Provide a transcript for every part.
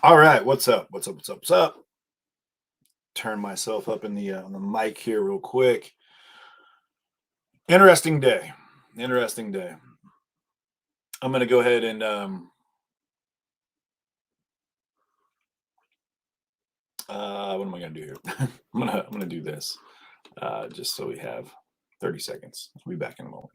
All right, what's up? What's up? What's up? What's up? Turn myself up in the on the mic here real quick. Interesting day. Interesting day. I'm gonna go ahead and what am I gonna do here? I'm gonna do this just so we have 30 seconds. I'll be back in a moment.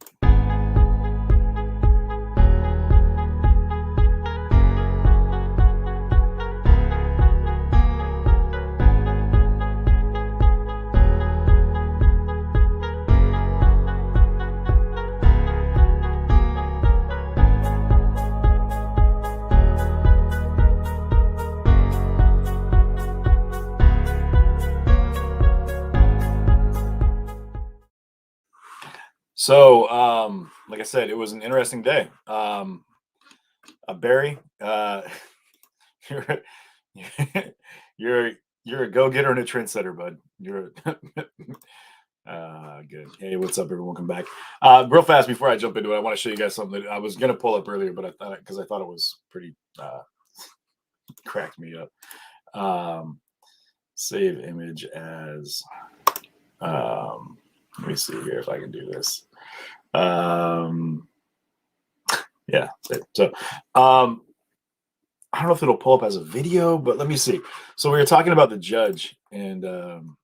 So, like I said, it was an interesting day. Barry, you're you're you're a go-getter and a trendsetter, bud. You're good. Hey, what's up, everyone? Welcome back. Real fast before I jump into it, I want to show you guys something that I was gonna pull up earlier, but I thought it was pretty cracked me up. Um, save image as let me see here if I can do this. Yeah. So I don't know if it'll pull up as a video, but let me see. So we were talking about the judge, and I'm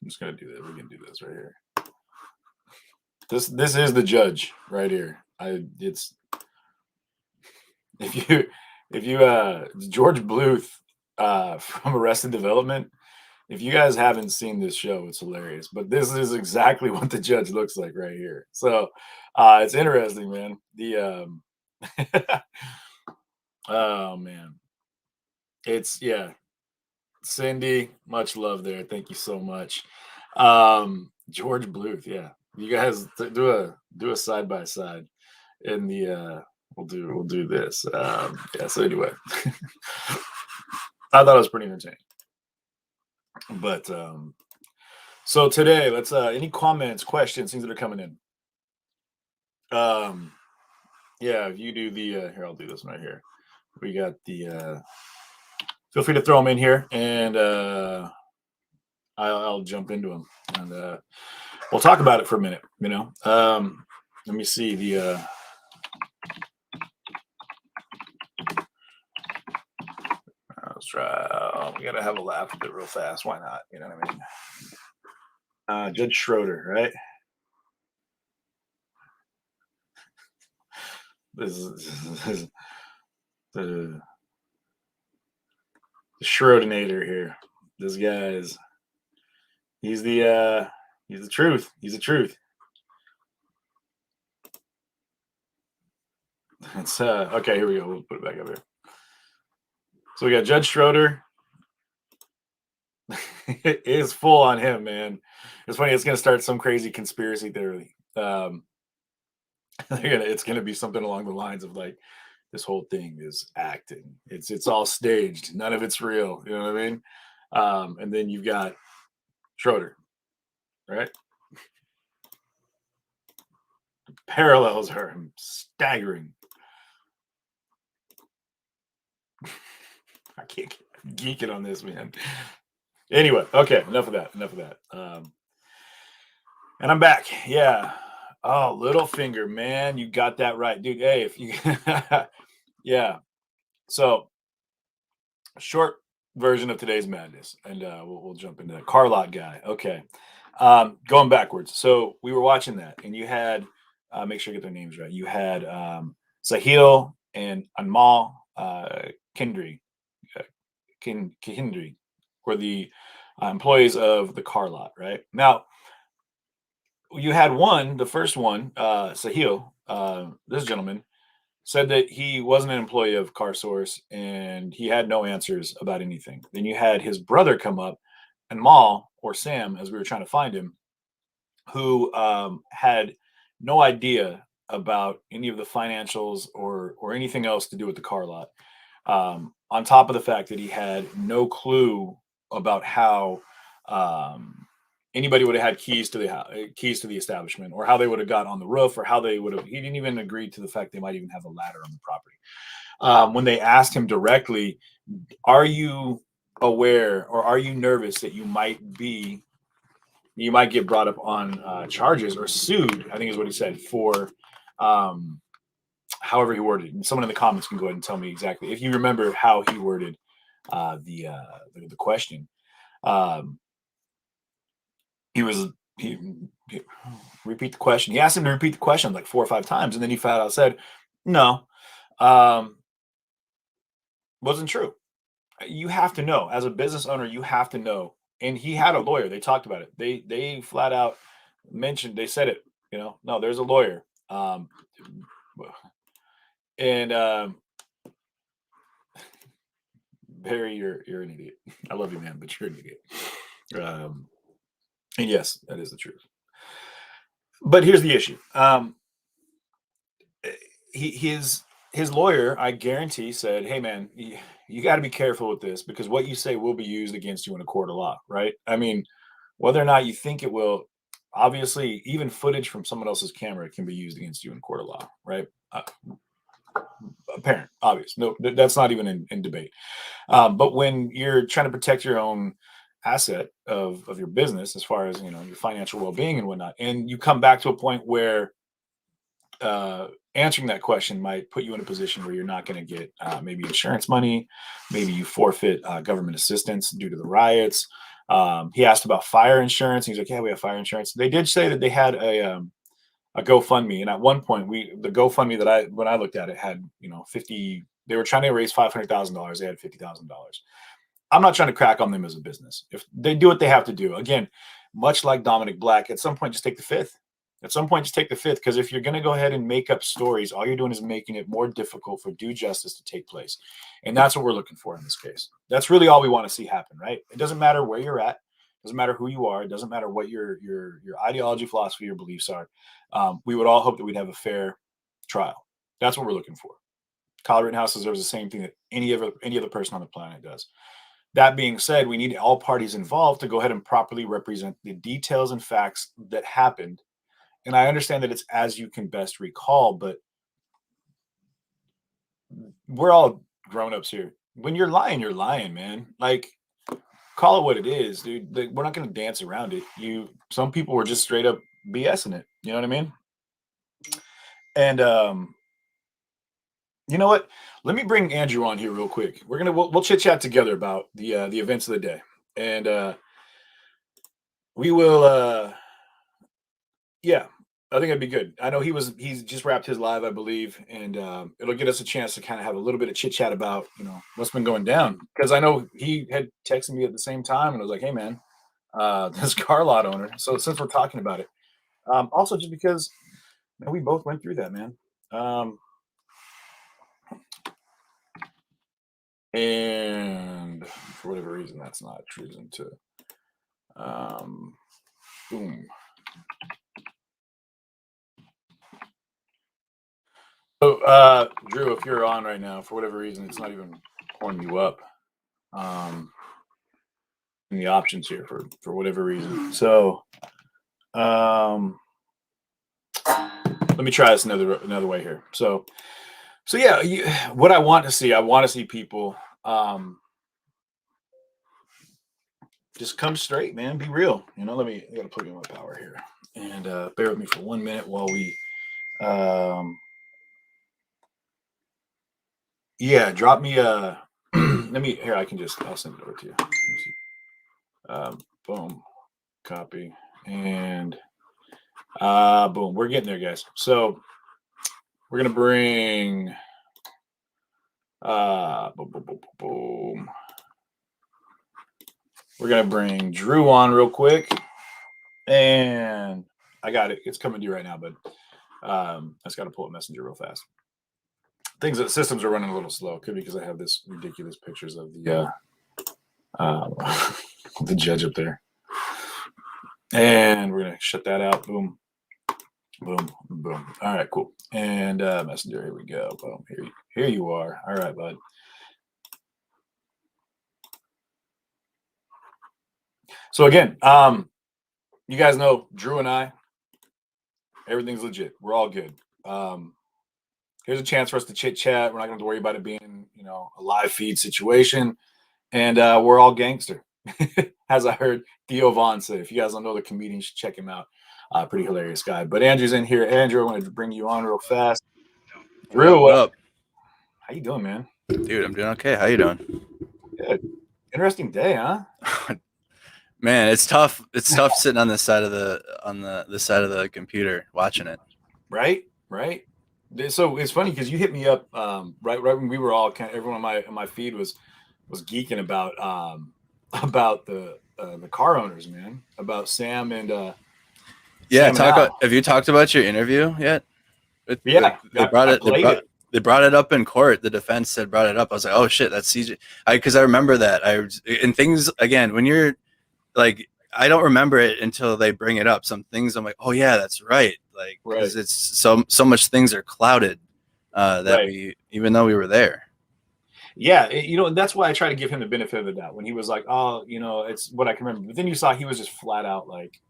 just gonna do that. We're gonna do this right here. This is the judge right here. It's if you George Bluth from Arrested Development. If you guys haven't seen this show, it's hilarious. But this is exactly what the judge looks like right here. So it's interesting, man. The oh man, it's yeah. Cindy, much love there. Thank you so much. George Bluth, yeah. You guys do a side by side in the we'll do this. Yeah, so anyway. I thought it was pretty entertaining. But so today, let's any comments, questions, things that are coming in. Yeah, if you do the here, I'll do this one right here. We got the feel free to throw them in here, and I'll jump into them, and we'll talk about it for a minute. Let me see the. Let's try. We gotta have a laugh with it real fast. Why not? You know what I mean? Judge Schroeder, right? This is the Schrodinator here. This guy is he's the truth. He's the truth. It's okay, here we go. We'll put it back up here. So we got Judge Schroeder. It is full on him, man. It's funny, it's gonna start some crazy conspiracy theory. It's gonna be something along the lines of like this whole thing is acting. It's all staged. None of it's real. You know what I mean? And then you've got Schroeder, right? Parallels are staggering. I can't geek it on this, man. Anyway, okay, enough of that. Enough of that. And I'm back. Yeah. Oh, Littlefinger, man, you got that right, dude. Hey, if you, yeah. So, short version of today's madness, and we'll jump into that. Car lot guy. Okay. Going backwards. So we were watching that, and you had make sure you get their names right. You had Sahil and Anmal Kindri. Kindri were the employees of the car lot, right? Now, you had the first one, Sahil, this gentleman, said that he wasn't an employee of Car Source and he had no answers about anything. Then you had his brother come up, and Mal or Sam, as we were trying to find him, who had no idea about any of the financials or anything else to do with the car lot. On top of the fact that he had no clue about how anybody would have had keys to the establishment, or how they would have got on the roof, or how they would have. He didn't even agree to the fact they might even have a ladder on the property. when they asked him directly, "Are you aware or are you nervous that you might get brought up on charges or sued?" I think is what he said for. Um, However he worded it. And someone in the comments can go ahead and tell me exactly if you remember how he worded the question. Um, he was he repeat the question. He asked him to repeat the question like 4 or 5 times, and then he flat out said, "No, um, wasn't true." You have to know as a business owner. You have to know. And he had a lawyer. They talked about it. They flat out mentioned. They said it. No, there's a lawyer. And Barry, you're an idiot. I love you, man, but you're an idiot. Um, and yes, that is the truth. But here's the issue. His lawyer, I guarantee, said, "Hey, man, you got to be careful with this because what you say will be used against you in a court of law, right? I mean, whether or not you think it will, obviously, even footage from someone else's camera can be used against you in court of law, right? Apparent, obvious. No, that's not even in debate. But when you're trying to protect your own asset of your business, as far as your financial well being and whatnot, and you come back to a point where answering that question might put you in a position where you're not going to get maybe insurance money, maybe you forfeit government assistance due to the riots. He asked about fire insurance. He's like, "Yeah, we have fire insurance." They did say that they had a GoFundMe, and at one point, the GoFundMe that when I looked at it had 50. They were trying to raise $500,000. They had $50,000. I'm not trying to crack on them as a business. If they do what they have to do, again, much like Dominic Black, at some point, just take the fifth. At some point, just take the fifth, because if you're going to go ahead and make up stories, all you're doing is making it more difficult for due justice to take place. And that's what we're looking for in this case. That's really all we want to see happen, right? It doesn't matter where you're at. It doesn't matter who you are. It doesn't matter what your ideology, philosophy, or beliefs are. We would all hope that we'd have a fair trial. That's what we're looking for. Kyle Rittenhouse deserves the same thing that any other person on the planet does. That being said, we need all parties involved to go ahead and properly represent the details and facts that happened. And I understand that it's as you can best recall, but we're all grown-ups here. When you're lying, man. Like, call it what it is, dude. Like, we're not going to dance around it. Some people were just straight up BSing it. You know what I mean? And you know what? Let me bring Andrew on here real quick. We'll chit chat together about the events of the day, and we will. Yeah, I think it'd be good. I know he's just wrapped his live, I believe, and it'll get us a chance to kind of have a little bit of chit chat about what's been going down, because I know he had texted me at the same time and was like, "Hey, man, this car lot owner." So since we're talking about it, also just because we both went through that, man. And for whatever reason, that's not choosing to. Boom. So, Drew, if you're on right now, for whatever reason, it's not even pulling you up in the options here for whatever reason. So, let me try this another way here. So yeah, what I want to see people just come straight, man. Be real. I gotta plug in my power here, and bear with me for 1 minute while we. Yeah, drop me a. Let me here. I'll send it over to you. Let me see. Boom, copy, and boom. We're getting there, guys. So we're gonna bring boom, boom, boom, boom. We're gonna bring Drew on real quick, and I got it. It's coming to you right now, but I just got to pull up Messenger real fast. Systems are running a little slow. Could be because I have this ridiculous pictures of the judge up there. And we're gonna shut that out. Boom, boom, boom. All right, cool. And Messenger, here we go. Boom. Here you are. All right, bud. So again, you guys know Drew and I, everything's legit. We're all good. here's a chance for us to chit chat. We're not going to worry about it being, a live feed situation, and we're all gangster, as I heard Theo Vaughn say. If you guys don't know the comedian, you should check him out. Pretty hilarious guy. But Andrew's in here. Andrew, I wanted to bring you on real fast. Drew, what up? How you doing, man? Dude, I'm doing okay. How you doing? Good. Interesting day, huh? Man, it's tough. It's tough sitting on this side of the side of the computer watching it. Right. So it's funny because you hit me up right when we were all everyone on my feed was geeking about the car owners, man, about Sam and yeah. Sam Have you talked about your interview yet? Yeah, they brought it up in court. The defense had brought it up. I was like, oh shit, that's CJ. Because I remember that. And things again when you're like, I don't remember it until they bring it up. Some things I'm like, oh yeah, that's right. Like, because it's so much things are clouded that even though we were there. Yeah, and that's why I try to give him the benefit of the doubt when he was like, oh, it's what I can remember. But then you saw he was just flat out like,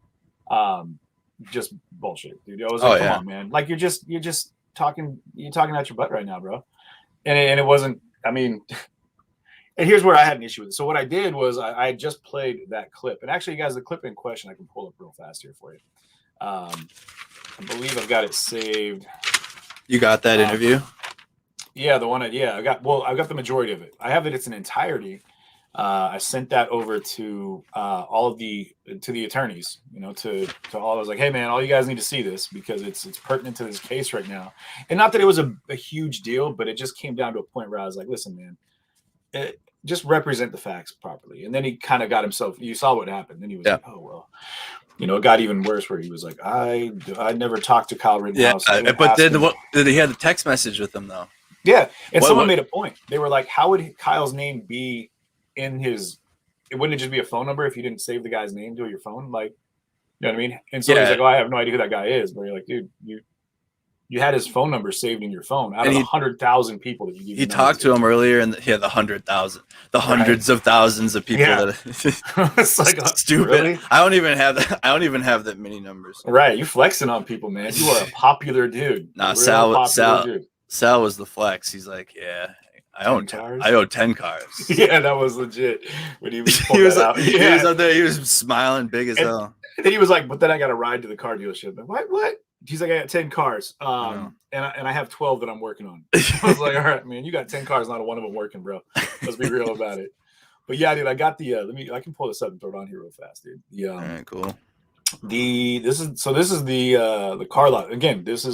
just bullshit, dude. I was like, come on, man. Like you're just talking out your butt right now, bro. And it wasn't. I mean, and here's where I had an issue with it. So what I did was I had just played that clip, and actually, you guys, the clip in question I can pull up real fast here for you. I believe I've got it saved. You got that interview? Yeah, the one. I got the majority of it. I have it. It's an entirety. I sent that over to the attorneys. To all. I was like, hey man, all you guys need to see this because it's pertinent to this case right now. And not that it was a huge deal, but it just came down to a point where I was like, listen, man, just represent the facts properly. And then he kind of got himself. You saw what happened. Then he was like, oh well. It got even worse where he was like, I never talked to Kyle Rittenhouse. Yeah, but then he had the text message with him though. Yeah, and someone made a point. They were like, how would Kyle's name be in his? It wouldn't just be a phone number if you didn't save the guy's name to your phone, like, you know what I mean? And so he's like, oh, I have no idea who that guy is. But you're like, dude, you had his phone number saved in your phone out of 100,000 people that you gave. He talked to him earlier, and he had the 100,000, the hundreds of thousands of people that. It's like stupid. Really? I don't even have that. I don't even have that many numbers. Right, you flexing on people, man. You are a popular dude. Nah, Sal was the flex. He's like, yeah, I own 10 cars. Yeah, that was legit when he was. He was out. He was up there. He was smiling big as hell. And then he was like, but then I got to ride to the car dealership. Like, what? He's like, I got 10 cars. And I have 12 that I'm working on. I was like, all right, man, you got 10 cars, not one of them working, bro. Let's be real about it. But yeah, dude, I got the I can pull this up and throw it on here real fast, dude. All right, cool. This is the car lot. Again, these are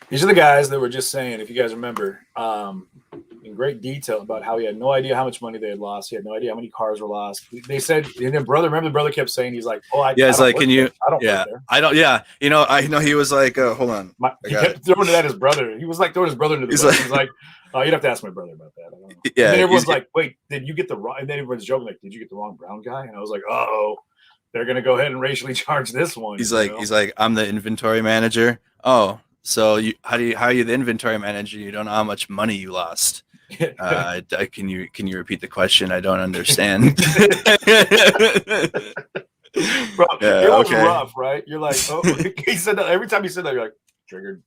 the guys that were just saying, if you guys remember, in great detail about how he had no idea how much money they had lost. He had no idea how many cars were lost. They said, and then remember the brother kept saying, he's like, oh, I don't work there. I don't. Yeah. I know he was like, hold on. He kept throwing it at his brother. He was like throwing his brother into the bus. He's like, oh, you'd have to ask my brother about that. I don't know. Yeah. And then everyone's like, wait, did you get the wrong? And then everyone's joking like, did you get the wrong brown guy? And I was like, oh, they're gonna go ahead and racially charge this one. He's like, I'm the inventory manager. Oh. So how are you the inventory manager? You don't know how much money you lost. Can you repeat the question? I don't understand. Bro, it was rough, right? You're like, oh, he said that every time he said that, you're like, triggered.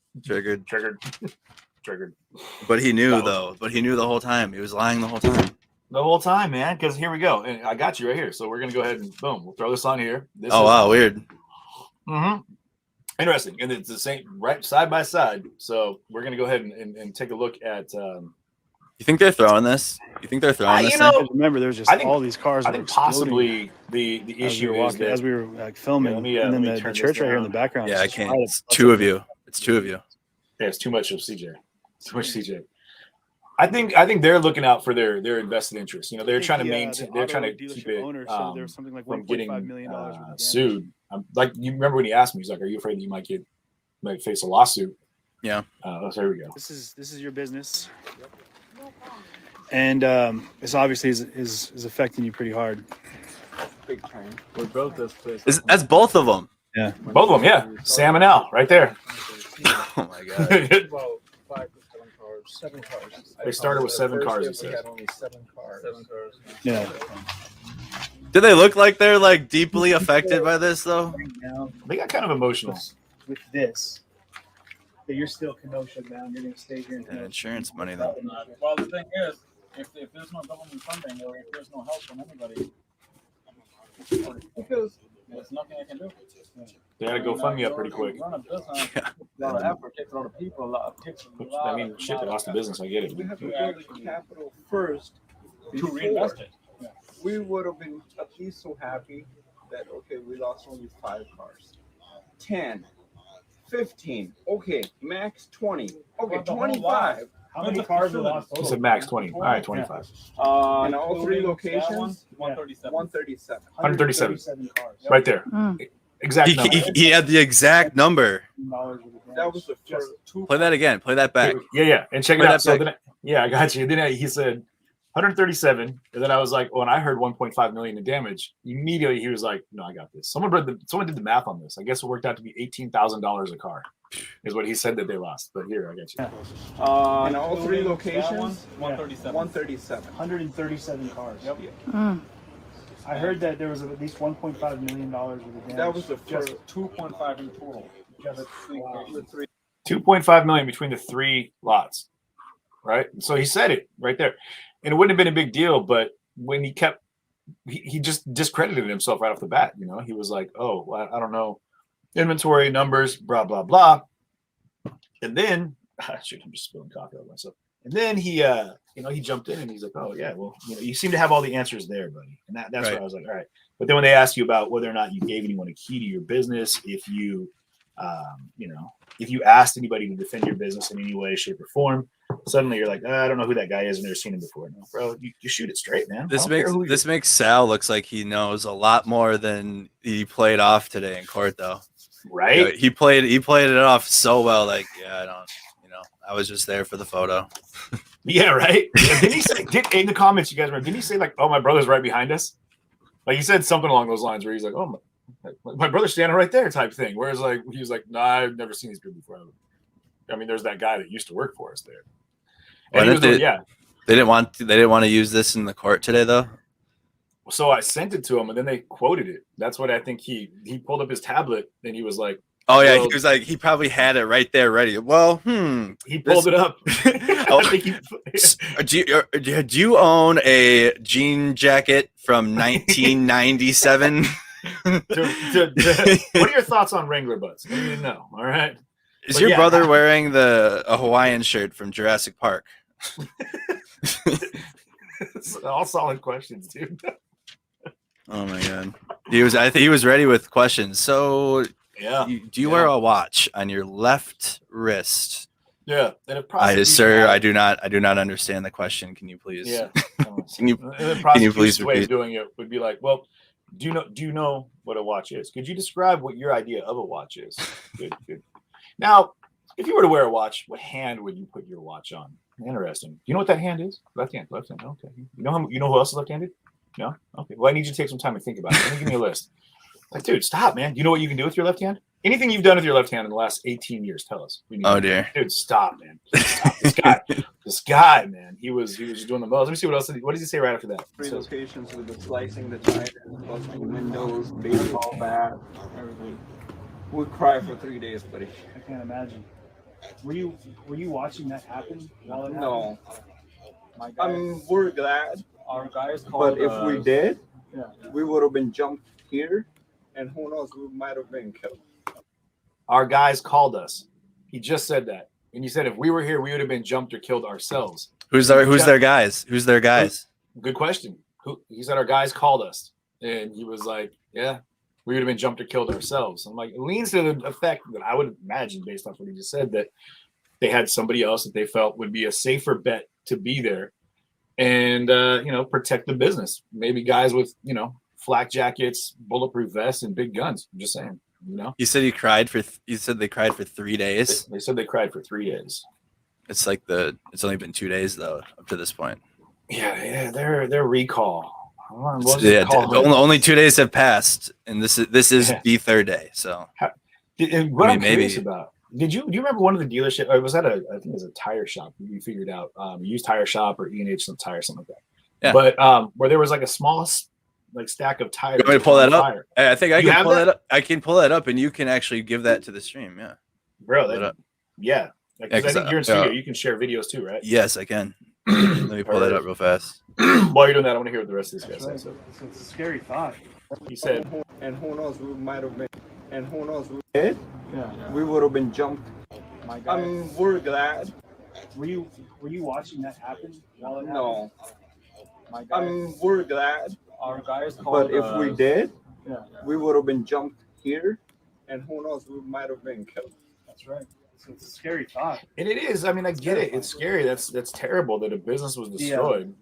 But he knew though. But he knew the whole time. He was lying the whole time. The whole time, man. Because here we go, and I got you right here. So we're gonna go ahead and boom, we'll throw this on here. Wow, weird. Mm-hmm. Interesting, and it's the same, right, side by side. So we're gonna go ahead and take a look at. You think they're throwing this? You think they're throwing this? Remember, there's just all these cars. I think possibly the issue is that as we were like filming, and then the church right here in the background. Yeah, I can't. It's two of you. Yeah, it's too much of CJ. Too much CJ. I think they're looking out for their invested interest. They're trying to maintain. They're trying to keep it there was something like from getting sued. Like you remember when he asked me, he's like, "Are you afraid that you might face a lawsuit?" Yeah. So here we go. This is your business, and this obviously is affecting you pretty hard. Big time. We're both this place. That's both of them. Yeah. Both of them. Yeah. Sam and Al, right there. Oh my god. Well, 5 to 7 cars. 7 cars. They started with 7 cars. He said. We had only 7 cars. 7 cars. Yeah. Do they look like they're like deeply affected by this though? They got kind of emotional with this. that you're still Kenosha bound. You're going to stay here in And Kenosha. insurance money though. Well, the thing is, if there's no government funding or if there's no help from anybody, because there's nothing I can do. They had to go fund me up pretty quick. Run a business, a lot of effort, takes a lot of people, I mean, shit, they lost the business. I get it. We have to build the capital first to reinvest it. Yeah. We would have been at least so happy that, okay, we lost only 5 cars. 10, 15, okay, max 20, okay, Well, the whole 25. How many cars were lost He total? said max 20. All right, 25. In all 3 locations, 137. 137. 137. cars. Yep. Right there. Exact number. He had the exact number. That was the Just first. 2. Play that again. Play that back. Yeah. And check it Play out. that So back. then, I got you. Then he said 137. And then I was like, oh, and I heard 1.5 million in damage. Immediately he was like, no, I got this. Someone did the math on this. I guess it worked out to be $18,000 a car, is what he said that they lost. But here, I got you. In all 3 locations, 137. 137. 137 cars. Yep. I heard that there was at least $1.5 million worth of damage. That was the just first. 2.5 in total. wow. The 3. 2.5 million between the 3 lots, right? So he said it right there, and it wouldn't have been a big deal, but when he just discredited himself right off the bat. You know, he was like, "Oh, well, I don't know, inventory numbers, blah blah blah," and then shoot, I'm just spilling coffee on myself. And then he jumped in and he's like, "Oh yeah, well, you seem to have all the answers there, buddy." And that's Right. where I was like, "All right." But then when they asked you about whether or not you gave anyone a key to your business, if you if you asked anybody to defend your business in any way, shape, or form, suddenly you're like, I don't know who that guy is. I've never seen him before. No, bro, you shoot it straight, man. This makes Sal looks like he knows a lot more than he played off today in court, though. right. You know, he played it off so well. Like, yeah, I don't, I was just there for the photo. Yeah, right. Yeah, didn't he say in the comments? You guys remember? Didn't he say like, "Oh, my brother's right behind us"? Like he said something along those lines where he's like, "Oh, my brother's standing right there," type thing. Whereas like he was like, "Nah, I've never seen these people before." I mean, there's that guy that used to work for us there. And he was like, yeah. They didn't want to use this in the court today, though. So I sent it to him, and then they quoted it. That's what I think he pulled up his tablet, and he was like, "Oh yeah," well, he was like, he probably had it right there, ready. Well, he pulled it up. I think do you own a jean jacket from 1997? What are your thoughts on Wrangler butts? I need to know. All right. Is your brother wearing a Hawaiian shirt from Jurassic Park? All solid questions, dude. Oh my god, I think he was ready with questions. So, Yeah. do you wear a watch on your left wrist? Yeah. And Sir, I do not understand the question. Can you please? Yeah. Can you please way of repeat? doing it would be like, well, do you know what a watch is? Could you describe what your idea of a watch is? Good. Now, if you were to wear a watch, what hand would you put your watch on? Interesting. You know what that hand is? Left hand. Okay. You know who else is left-handed? No? Okay. Well, I need you to take some time to think about it. Let me give me a list. Like, dude, stop, man. Do you know what you can do with your left hand? Anything you've done with your left hand in the last 18 years, tell us. Oh dear. Dude, stop, man. Stop. This guy, man. He was just doing the most. Let me see what else. What does he say right after that? 3 locations with the slicing the tires, busting windows, baseball bat, everything. We'd cry for 3 days, buddy. I can't imagine. Were you watching that happen while it happened? No. My guys, We're glad, our guys called but if we did, Yeah. we would have been jumped here, and who knows, we might have been killed. Our guys called us. He just said that. And he said if we were here, we would have been jumped or killed ourselves. Who's their guys? Who's their guys? Good question. He said our guys called us. And he was like, yeah, we would have been jumped or killed ourselves. I'm like, it leans to the effect that I would imagine based off what he just said, that they had somebody else that they felt would be a safer bet to be there and, protect the business. Maybe guys with, flak jackets, bulletproof vests, and big guns. I'm just saying, You said they cried for 3 days. They said they cried for 3 days. It's like it's only been 2 days though up to this point. Yeah, their recall. Only 2 days have passed, and this is the third day. So, I'm curious about. Do you remember one of the dealership? Or was that I think it was a tire shop? You figured out used tire shop or E&H some tire, something like that. Yeah. But where there was like a small stack of tires. You want me to pull that up? Fire. I think I can pull that up. I can pull that up, and you can actually give that to the stream. Yeah, bro. Yeah. Like, 'cause I think you're in studio. You can share videos too, right? Yes, I can. Let me pull that up real fast. While you're doing that, I want to hear what the rest of this guy That's says. right. So it's a scary thought. He said, And who knows, we might have been, and who knows, we did. Yeah. We would have been jumped. My guy. We're glad. Were you watching that happen while it happened? No. My guy. We're glad. Our guys called. But if we did, Yeah. we would have been jumped here, and who knows, we might have been killed. That's right. So it's a scary thought. and it is. I mean, I get it. It's scary. That's terrible that a business was destroyed.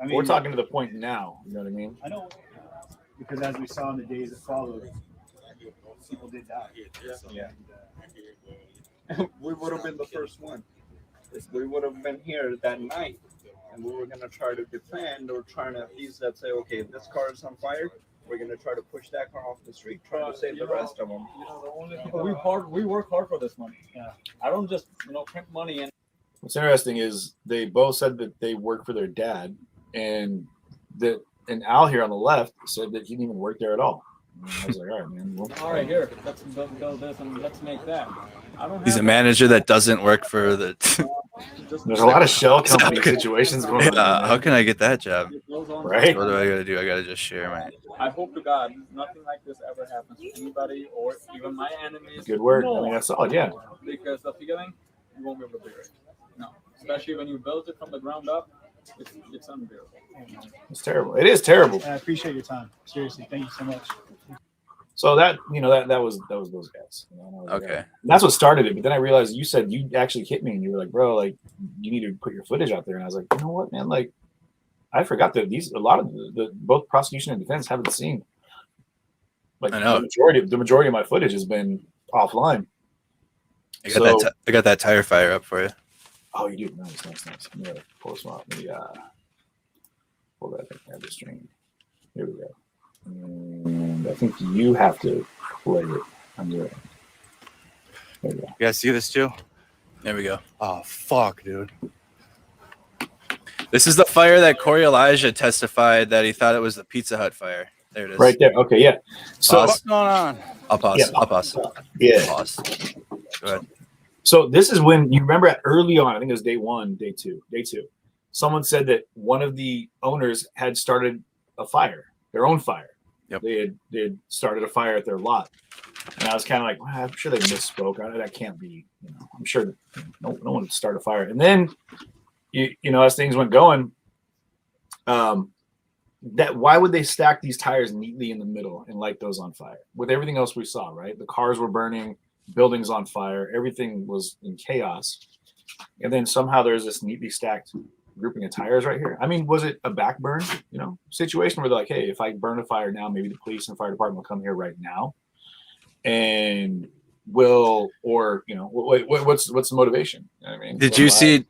I mean, We're talking to the point now. You know what I mean? I know, because as we saw in the days that followed, people did die. Yeah. We would have been the first one. If we would have been here that night, and we were going to try to defend or trying to at least say, okay, if this car is on fire, we're going to try to push that car off the street, try to save the rest of them. You know, the only people we work hard for this money. Yeah. I don't just print money and. What's interesting is they both said that they work for their dad, and Al here on the left said that he didn't even work there at all. And I was like, all right, man. Well, All right, here, let's build this and let's make that. I don't. He's a have manager that doesn't work for the. just There's a lot of shell company situations going on. Yeah, how Man. can I get that job? it goes on. Right? What do I gotta do? I gotta just share my. I hope to God nothing like this ever happens to anybody or even my enemies. Good work. No. I mean, that's solid. Yeah. Because the feeling, you won't be able to figure it. No, especially when you build it from the ground up, it's unbearable. It's terrible. It is terrible. And I appreciate your time. Seriously, thank you so much. So that was those guys. You know, and I was like, Okay. and that's what started it. But then I realized you said you actually hit me, and you were like, "Bro, like you need to put your footage out there." And I was like, "You know what, man? Like, I forgot that a lot of the both prosecution and defense haven't seen. Like I know. the majority of my footage has been offline. I got that tire fire up for you. Oh, you do. Nice. I'm gonna pull this one off. Maybe pull that thing out of the stream. Here we go. And I think you have to play it. I'm doing it. There we go. You guys see this too? There we go. Oh fuck, dude. This is the fire that Corey Elijah testified that he thought it was the Pizza Hut fire. There it is. Right there. Okay, yeah. So Pause. What's going on? I'll pause. Yeah. I'll pause. yeah. Pause. Go ahead. So this is when you remember early on, I think it was day 1, day 2. Someone said that one of the owners had started a fire, their own fire. Yep. They had started a fire at their lot. And I was kind of like, well, I'm sure they misspoke. That can't be, I'm sure no one would start a fire. And then, as things went going, why would they stack these tires neatly in the middle and light those on fire? With everything else we saw, right? The cars were burning, buildings on fire, everything was in chaos. And then somehow there's this neatly stacked grouping of tires right here. I mean, was it a backburn, situation where they're like, hey, if I burn a fire now, maybe the police and fire department will come here right now and what's the motivation? I mean, Did you see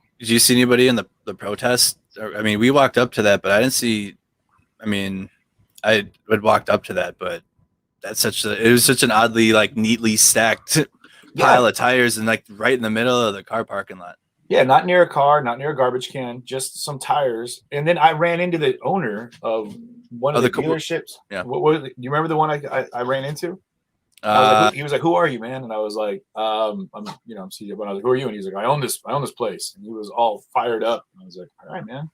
anybody in the protest? I mean, we walked up to that, but I didn't see. I mean, I would walked up to that, but it was such an oddly neatly stacked pile of tires and right in the middle of the car parking lot. Yeah, not near a car, not near a garbage can, just some tires. And then I ran into the owner of one of the dealerships. Yeah. Do you remember the one I ran into? He was like, "Who are you, man?" And I was like, "I'm CJ." But I was like, "Who are you?" And he's like, "I own this place." And he was all fired up. And I was like, "All right, man."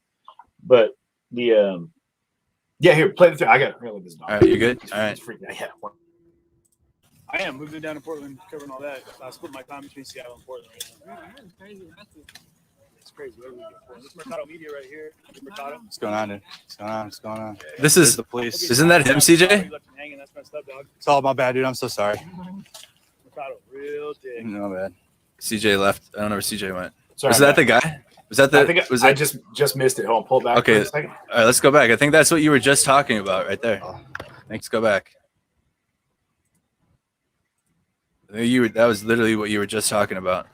But the here, play the thing. I got this dog. All right, you good? All right. Yeah. I am. We've been down to Portland covering all that. I split my time between Seattle and Portland. It's crazy. This is Mercado Media right here. Mercado. What's going on, dude? What's going on? This is the police. Isn't that him, CJ? You left him hanging. That's messed up, dog. It's all my bad, dude. I'm so sorry. Mercado, real dick. No bad. CJ left. I don't know where CJ went. Sorry, Was that the guy? Was that the? I think I just missed it. Hold on, pull back. Okay. For a second. All right, let's go back. I think that's what you were just talking about right there. Let's go back. I think that was literally what you were just talking about.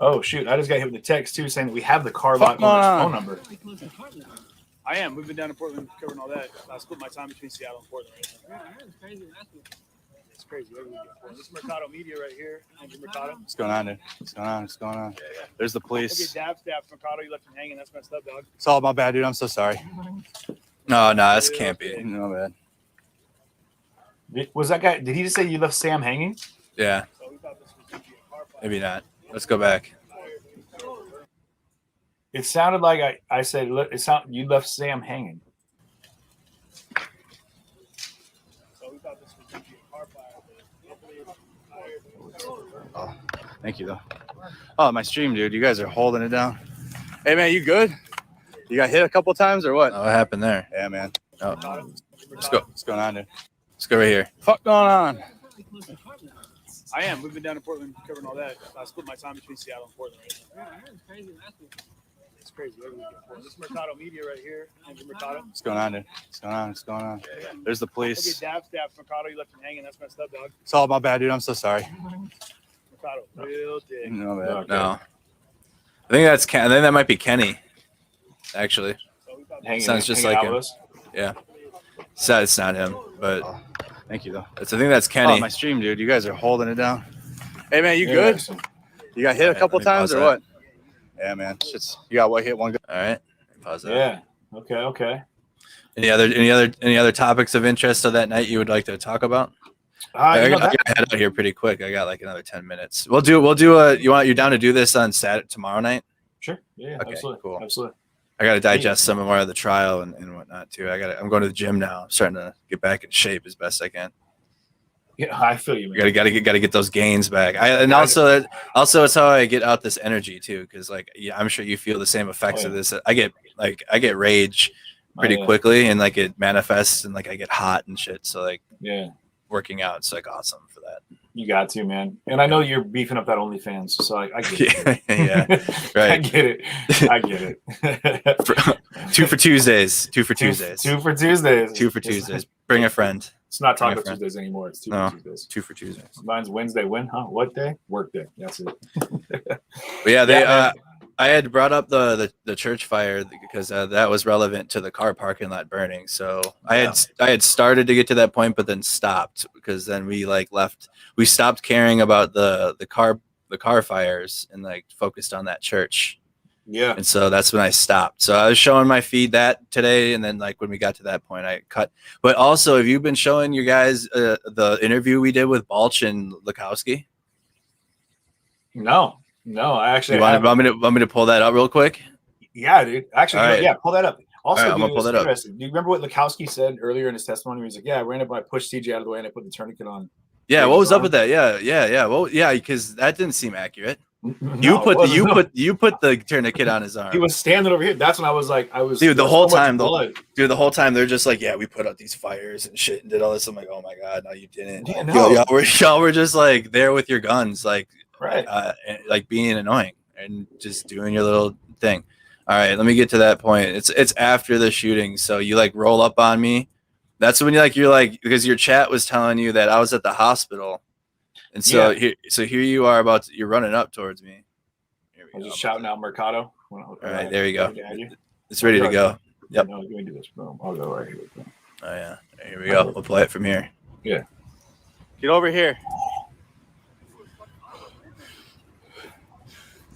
Oh shoot! I just got hit with a text too, saying that we have the car lot owner's phone number. I am. We've been down to Portland covering all that. I split my time between Seattle and Portland. It's crazy. This is Mercado Media right here. Mercado. What's going on, dude? What's going on? There's the police. Dab Mercado. You left him hanging. That's messed up, dog. It's all my bad, dude. I'm so sorry. No, this can't be. No bad. Was that guy? Did he just say you left Sam hanging? Yeah, So we thought this was going to be a car fire. maybe not. Let's go back. It sounded like I said, look, you left Sam hanging. So we thought this was going to be a car fire. Oh, thank you though. Oh, my stream, dude. You guys are holding it down. Hey, man, you good? You got hit a couple times or what? Oh, what happened there? Yeah, man. Oh, let's go. What's going on, dude? Let's go right here. Fuck going on? I am. We've been down to Portland covering all that. I split my time between Seattle and Portland. It's crazy. This is Mercado Media right here. Andrew Mercado. What's going on, dude? What's going on? What's going on? There's the Okay, police. dab, Mercado. You left him hanging. That's messed up, dog. It's all my bad, dude. I'm so sorry. Mercado. Real dick. No, man. Okay. No, I think that's I think that might be Kenny. Actually, So we thought Hanging, Sounds just hanging like out him. with us. so it's not him, but Thank you, though. I think that's Oh, Kenny. my stream, dude. You guys are holding it down. Hey, man, you Yeah, good? so- You got hit a Alright, couple let me times pause or that. what? Yeah, man. Shit's, you got what hit one good. All right, pause that. Yeah. Okay. Any other topics of interest of that night you would like to talk about? I You know gotta that- head out here pretty quick. I got like another 10 minutes. We'll do you're down to do this on Saturday tomorrow night? Sure. Yeah. Okay, absolutely. cool. Absolutely. I gotta digest some more of the trial and whatnot too. I'm going to the gym now. I'm starting to get back in shape as best I can. Yeah, I feel you, man. Gotta get those gains back. Also it's how I get out this energy too, because like I'm sure you feel the same effects Oh, of yeah. this. I get rage pretty Oh, yeah. quickly, and like it manifests and like I get hot and shit. So like Yeah. working out, it's like awesome for that. You got to, man. And I know you're beefing up that OnlyFans, so I get it. Yeah, I right. get it. I get it. Two for Tuesdays. Two for Tuesdays. Two for Tuesdays. Two for Tuesdays. Bring a friend. It's not Bring a Taco friend. Tuesdays anymore. It's No. for Tuesdays. Two for Tuesdays. Mine's Wednesday. When? Huh? What day? Work day. That's it. But yeah, they. Yeah, man. I had brought up the church fire because that was relevant to the car parking lot burning. So I had started to get to that point, but then stopped because then we like left. We stopped caring about the car fires and like focused on that church. Yeah. And so that's when I stopped. So I was showing my feed that today, and then like when we got to that point, I cut. But also, have you been showing you guys the interview we did with Balch and Lukowski? No. I actually. You want me to pull that up real quick? Yeah, dude. Actually, All right. yeah. Pull that up. Also, All right, I'm dude, gonna pull it was that up. interesting. Do you remember what Lukowski said earlier in his testimony? He was like, "Yeah, I ran up, I pushed CJ out of the way, and I put the tourniquet on." Yeah, Big what was up arm. with that? Yeah. Well, yeah, because that didn't seem accurate. No, You it put wasn't. you put the tourniquet on his arm. He was standing over here. That's when I was like, Dude, the there was whole so much time, blood. Dude, the whole time they're just like, yeah, we put out these fires and shit and did all this. I'm like, oh my god, no, you didn't. Yeah, Like, no. y'all were just like there with your guns, like Right. and, like being annoying and just doing your little thing. All right, let me get to that point. It's after the shooting, so you like roll up on me. That's when you're like because your chat was telling you that I was at the hospital, and so Yeah. here you are you're running up towards me. Here I was we just go. shouting out Mercado. All right, there you go. You? It's ready to go. Yep. No, let me do this. Boom. I'll go right here. Oh yeah, here we go. We'll play it from here. Get over here.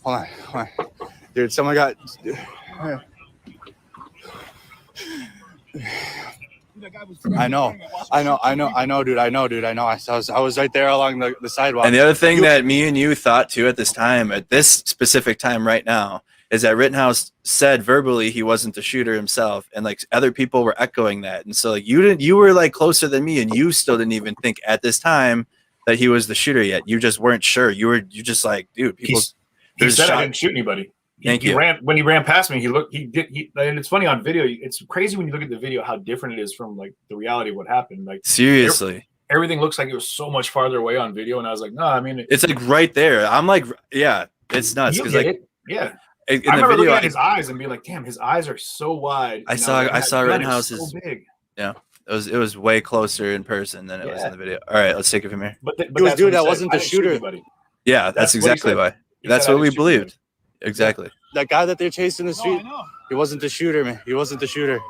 Hold on. Dude, someone got. I know, dude. I know. I was right there along the sidewalk. And the other thing that me and you thought too at this time, at this specific time right now, is that Rittenhouse said verbally he wasn't the shooter himself, and like other people were echoing that. And so like you were like closer than me, and you still didn't even think at this time that he was the shooter yet. You just weren't sure. You just like, dude, people. He there's said shot- I didn't shoot anybody. Thank He you. ran when he ran past me. And it's funny on video. It's crazy when you look at the video how different it is from like the reality of what happened. Like Seriously, everything looks like it was so much farther away on video, and I was like, no, I mean, it's like right there. I'm like, yeah, it's nuts you because get like it. Yeah. in I the remember video, looking at his eyes and being like, damn, his eyes are so wide. I And saw- was like, I saw that gun is Rittenhouse's- so big. it was way closer in person than it was in the video. All right, let's take it from here. But He was that's doing what that said. wasn't I the didn't shoot shooter. anybody. Yeah, that's That's what he exactly said. why. He That's said, I what we didn't shoot anybody. believed. Exactly. That guy that they're chasing in the No, street, I know. he wasn't the shooter, man. He wasn't the shooter.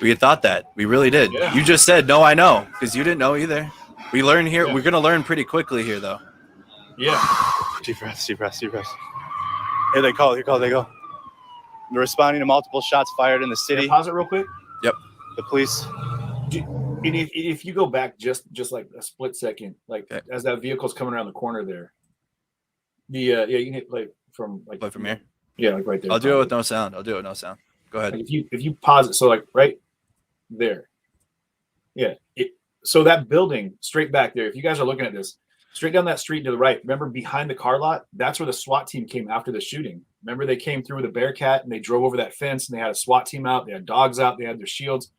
We had thought that. We really did. Yeah. You just said, no, I know, because you didn't know either. We learn here. Yeah. We're going to learn pretty quickly here, though. Yeah. Deep breaths. Here they call. They go. They're responding to multiple shots fired in the Can I city. pause it real quick. The police. And if you go back just like a split second, like Okay. as that vehicle's coming around the corner there, yeah, you can hit play from like Play from here. Yeah, like right there. I'll do it with no sound. I'll do it with no sound. Go ahead. Like if you pause it, so like right there, yeah. So that building straight back there. If you guys are looking at this, straight down that street to the right. Remember behind the car lot? That's where the SWAT team came after the shooting. Remember they came through with a Bearcat and they drove over that fence and they had a SWAT team out. They had dogs out. They had their shields,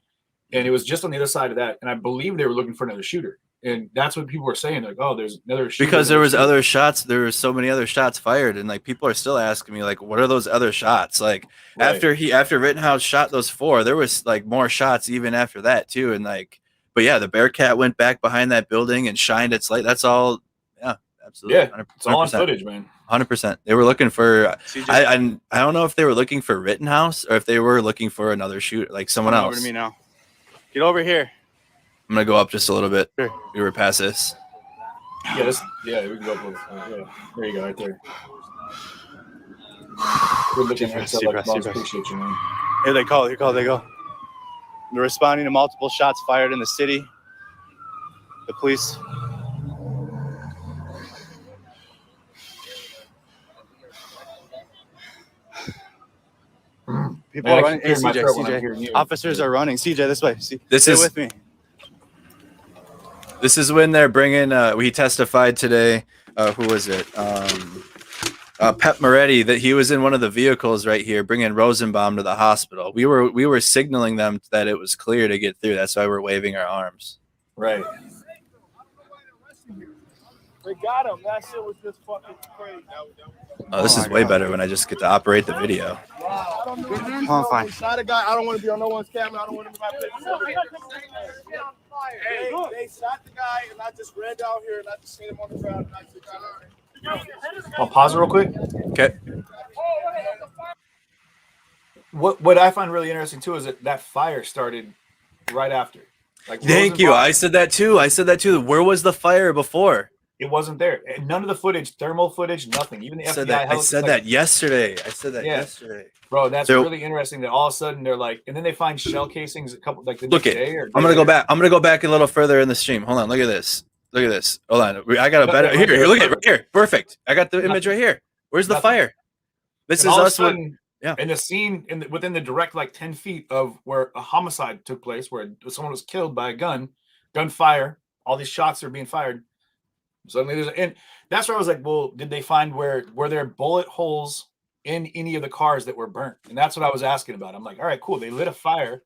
and it was just on the other side of that. And I believe they were looking for another shooter. And that's what people were saying, like, "Oh, there's another shooter." Because there was other shots. There were so many other shots fired, and like people are still asking me, like, what are those other shots? Like Right. after Rittenhouse shot those 4, there was like more shots even after that too. And like, but yeah, the Bearcat went back behind that building and shined its light. That's all. Yeah, absolutely. Yeah, it's all on footage, man. 100%. They were looking for. CJ, I don't know if they were looking for Rittenhouse or if they were looking for another shooter, like someone come else. over to me now. Get over here. I'm gonna go up just a little bit. Sure. We were past this. Yeah, we can go up with, yeah. There you go, right there. We're looking at Deep breath, deep breath. Appreciate you, man. Here they call. Here they go. They're responding to multiple shots fired in the city. The police. People Man, are I running. can Hey, clear my CJ, throat when I'm CJ. hearing you. Officers are running. CJ, this way. See, This stay is- with me. This is when they're bringing. We testified today. Who was it? Pep Moretti. That he was in one of the vehicles right here, bringing Rosenbaum to the hospital. We were signaling them that it was clear to get through. That's why we're waving our arms. Right. They got him. That shit was just fucking crazy. Oh, this Oh is my way God. better when I just get to operate the video. I don't know. Oh, fine. Shot a guy. I don't want to be on no one's camera. I don't want to be my picture. They shot the guy, and I just ran down here, and I just seen him on the ground, and I just got on. I'll pause it real quick. Okay. What I find really interesting too is that fire started right after. Like Thank you. Rosenbaum, I said that too. Where was the fire before? it wasn't there. And none of the footage, thermal footage, nothing. Even the I said FBI. that. I said that yesterday. I said that Yeah. yesterday. Bro, that's So- really interesting. That all of a sudden they're like, and then they find shell casings a couple like the Look next it. day. Or I'm gonna go back. I'm gonna go back a little further in the stream. Hold on. Look at this. Look at this. Hold on. I got a Look, better. right Here. there. Look at it. Right here. Perfect. I got the image right here. Where's the Nothing. fire? This And is all of a us. When, sudden, yeah. in the scene within the direct like 10 feet of where a homicide took place, where someone was killed by a gunfire, all these shots are being fired. Suddenly there's and that's where I was like, well, did they find were there bullet holes in any of the cars that were burnt? And that's what I was asking about. I'm like, all right, cool. They lit a fire.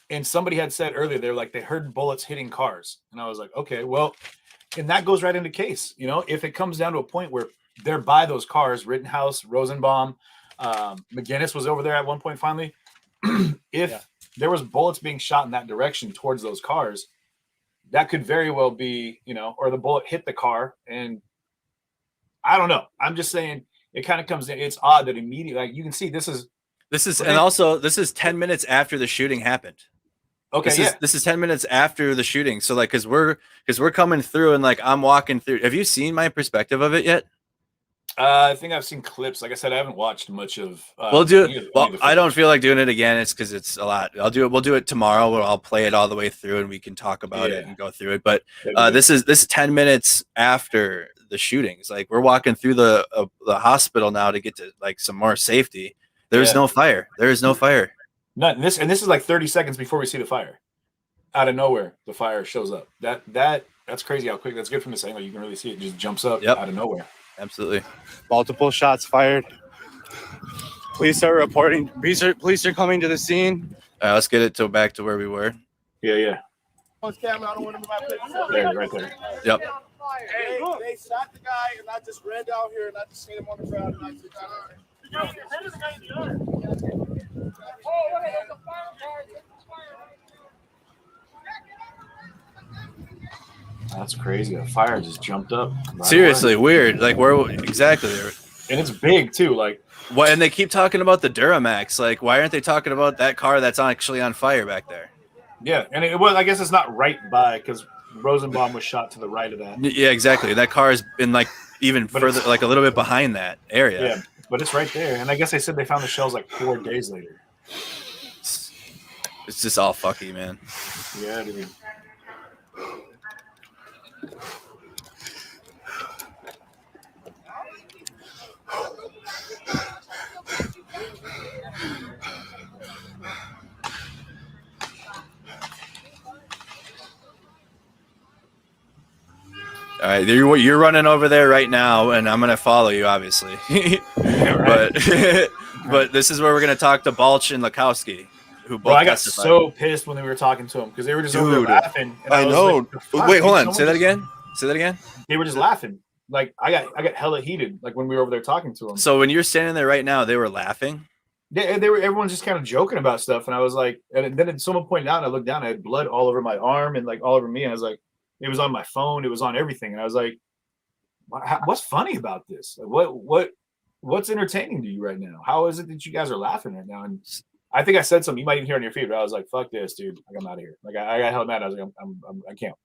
And somebody had said earlier, they're like, they heard bullets hitting cars. And I was like, okay, well, and that goes right into case. You know, if it comes down to a point where they're by those cars, Rittenhouse, Rosenbaum, McGinnis was over there at one point finally. If there was bullets being shot in that direction towards those cars, that could very well be, you know, or the bullet hit the car. And I don't know. I'm just saying it kind of comes in. It's odd that immediately, like you can see this is and also this is 10 minutes after the shooting happened. okay. This is 10 minutes after the shooting. So like, cause we're coming through and like, I'm walking through. Have you seen my perspective of it yet? I think I've seen clips. Like I said, I haven't watched much of. We'll do any it. of Well, the I don't footage. feel like doing it again. It's because it's a lot. We'll do it tomorrow where I'll play it all the way through and we can talk about it Yeah. and go through it. But That'd be good. this is 10 minutes after the shootings. Like we're walking through the hospital now to get to like some more safety. There's Yeah. no fire. There is no fire. None. This is like 30 seconds before we see the fire. Out of nowhere, the fire shows up. That's crazy how quick. That's good from this angle. You can really see it just jumps up Yep. out of nowhere. Absolutely. Multiple shots fired. Police are reporting. Police are coming to the scene. All right, let's get it back to where we were. Yeah. On camera, I don't want to be my picture. There, right there. Yep. They shot the guy, and I just ran down here, and I just seen him on the ground, and I just got on. That's crazy. The fire just jumped up. right Seriously, away. weird. Like where exactly? And it's big too. Like Why? And they keep talking about the Duramax. Like, why aren't they talking about that car that's actually on fire back there? yeah, and it was. I guess it's not right by because Rosenbaum was shot to the right of that. Yeah, exactly. That car has been like even But further, it's- like a little bit behind that area. Yeah, but it's right there. And I guess they said they found the shells like 4 days later. It's just all fucky, man. Yeah, dude. All right, you're running over there right now, and I'm gonna follow you, obviously. But but this is where we're gonna talk to Balch and Lukowski, who both Bro, I got testified. so pissed when we were talking to them because they were just over there Dude, laughing. And I was know. like, "The fuck, Wait, dude, hold on. someone Say that just-" again. Say that again. They were just laughing. Like I got hella heated. Like when we were over there talking to them. So when you're standing there right now, they were laughing. They were everyone's just kind of joking about stuff, and I was like, and then someone pointed out, and I looked down, I had blood all over my arm and like all over me. And I was like, it was on my phone, it was on everything, and I was like, what's funny about this? Like, what's entertaining to you right now? How is it that you guys are laughing right now? And I think I said something you might even hear on your feed, but I was like, fuck this, dude. Like, I'm out of here. Like I got held mad. I was like, I can't.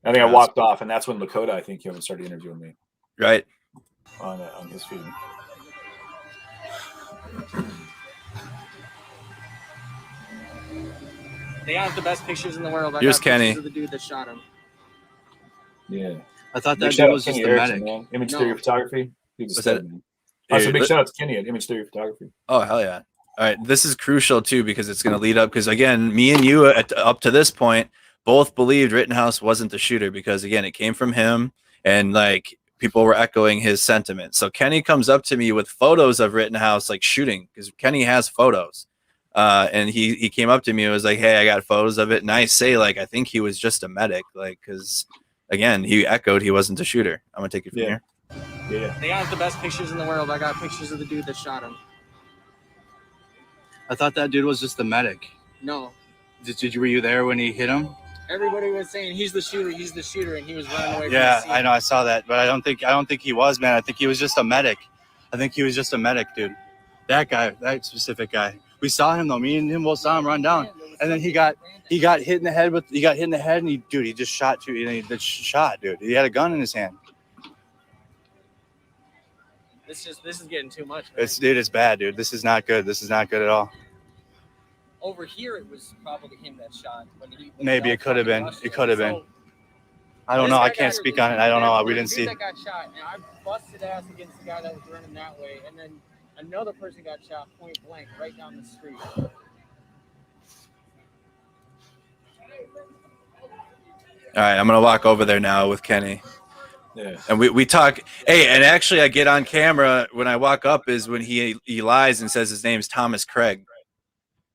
I think I walked off, and that's when Lakota, I think, came and started interviewing me. Right. On his feed. They have the best pictures in the world. I Here's got Kenny. pictures of the dude that shot him. Yeah. I thought Big that shout dude out was to just Kenny the Erickson, medic. man. Image No. Theory Photography. He's a What's stud, that? man. Also, Here, big let- shout out to Kenny at Image Theory Photography. Oh hell yeah! All right, this is crucial too because it's going to lead up. Because again, me and you up to this point both believed Rittenhouse wasn't the shooter because again, it came from him, and like people were echoing his sentiment. So Kenny comes up to me with photos of Rittenhouse like shooting because Kenny has photos, and he came up to me and was like, "Hey, I got photos of it," and I say like, I think he was just a medic, like because again, he echoed he wasn't the shooter. I'm gonna take it from here. Yeah. They have the best pictures in the world. I got pictures of the dude that shot him. I thought that dude was just the medic. No. Were you there when he hit him? Everybody was saying he's the shooter, and he was running away from the Yeah, scene. I know. I saw that, but I don't think he was, man. I think he was just a medic. I think he was just a medic, dude. That guy, that specific guy. We saw him though. Me and him both saw him run down, and then he got hit in the head and he just shot too. He just shot, dude. He had a gun in his hand. This is getting too much. Man. It's bad, dude. This is not good. This is not good at all. Over here, it was probably him that shot. Maybe it could have been. It could have been. I don't know. I can't speak on it. I don't know. We didn't see. That got shot, and I busted ass against the guy that was running that way, and then another person got shot point blank right down the street. All right, I'm gonna walk over there now with Kenny. Yeah. And we talk. Hey, and actually, I get on camera when I walk up is when he lies and says his name's Thomas Craig.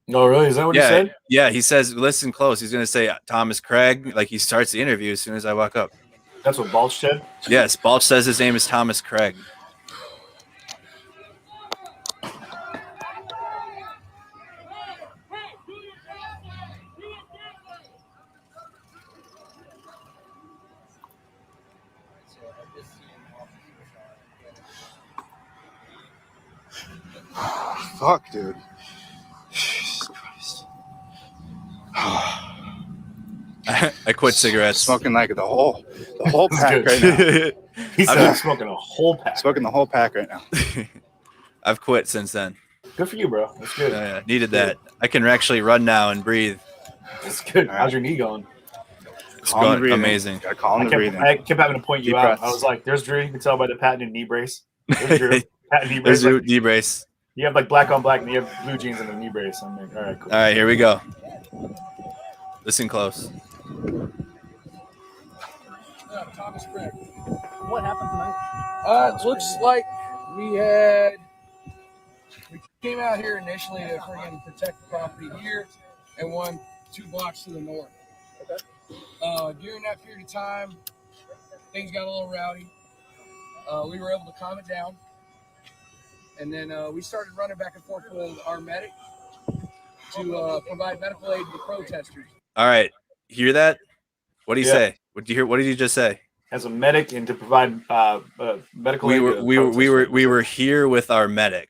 No, really? Is that what he said? Yeah, he says, listen close. He's gonna say Thomas Craig. Like he starts the interview as soon as I walk up. That's what Balch said? Yes, Balch says his name is Thomas Craig. Fuck, dude. Jesus Christ. I quit cigarettes. Smoking like the whole pack good. right now. He said I'm smoking a whole pack. Smoking the whole pack right now. I've quit since then. Good for you, bro. That's good. Needed that. I can actually run now and breathe. That's good. How's your knee going? It's going amazing. I kept having to point you Deep out. breaths. I was like, there's Drew. You can tell by the patented knee brace. There's Drew. Patent knee brace. There's your knee brace. You have like black on black, and you have blue jeans and a knee brace. I'm like, all right, cool. All right, here we go. Listen close. Thomas Craig. What happened tonight? It looks like we came out here initially to friggin' protect the property here and 2 blocks to the north. Okay. During that period of time, things got a little rowdy. We were able to calm it down. And then we started running back and forth with our medic to provide medical aid to the protesters. All right, hear that? What did he Yeah. say? What did you hear? What did you just say? As a medic and to provide medical aid. We were here with our medic.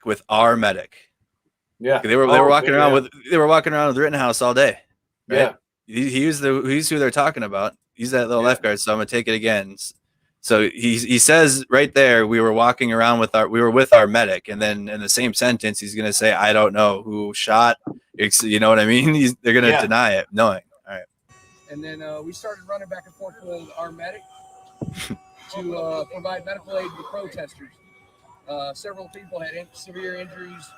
Yeah. They were walking around with Rittenhouse all day. Right? Yeah. He's who they're talking about. He's that little left guard. So I'm gonna take it again. So he says right there we were walking around with our medic, and then in the same sentence he's gonna say I don't know who shot. You know what I mean? They're gonna deny it, knowing. All right. And then we started running back and forth with our medic to provide medical aid to protesters. Several people had severe injuries,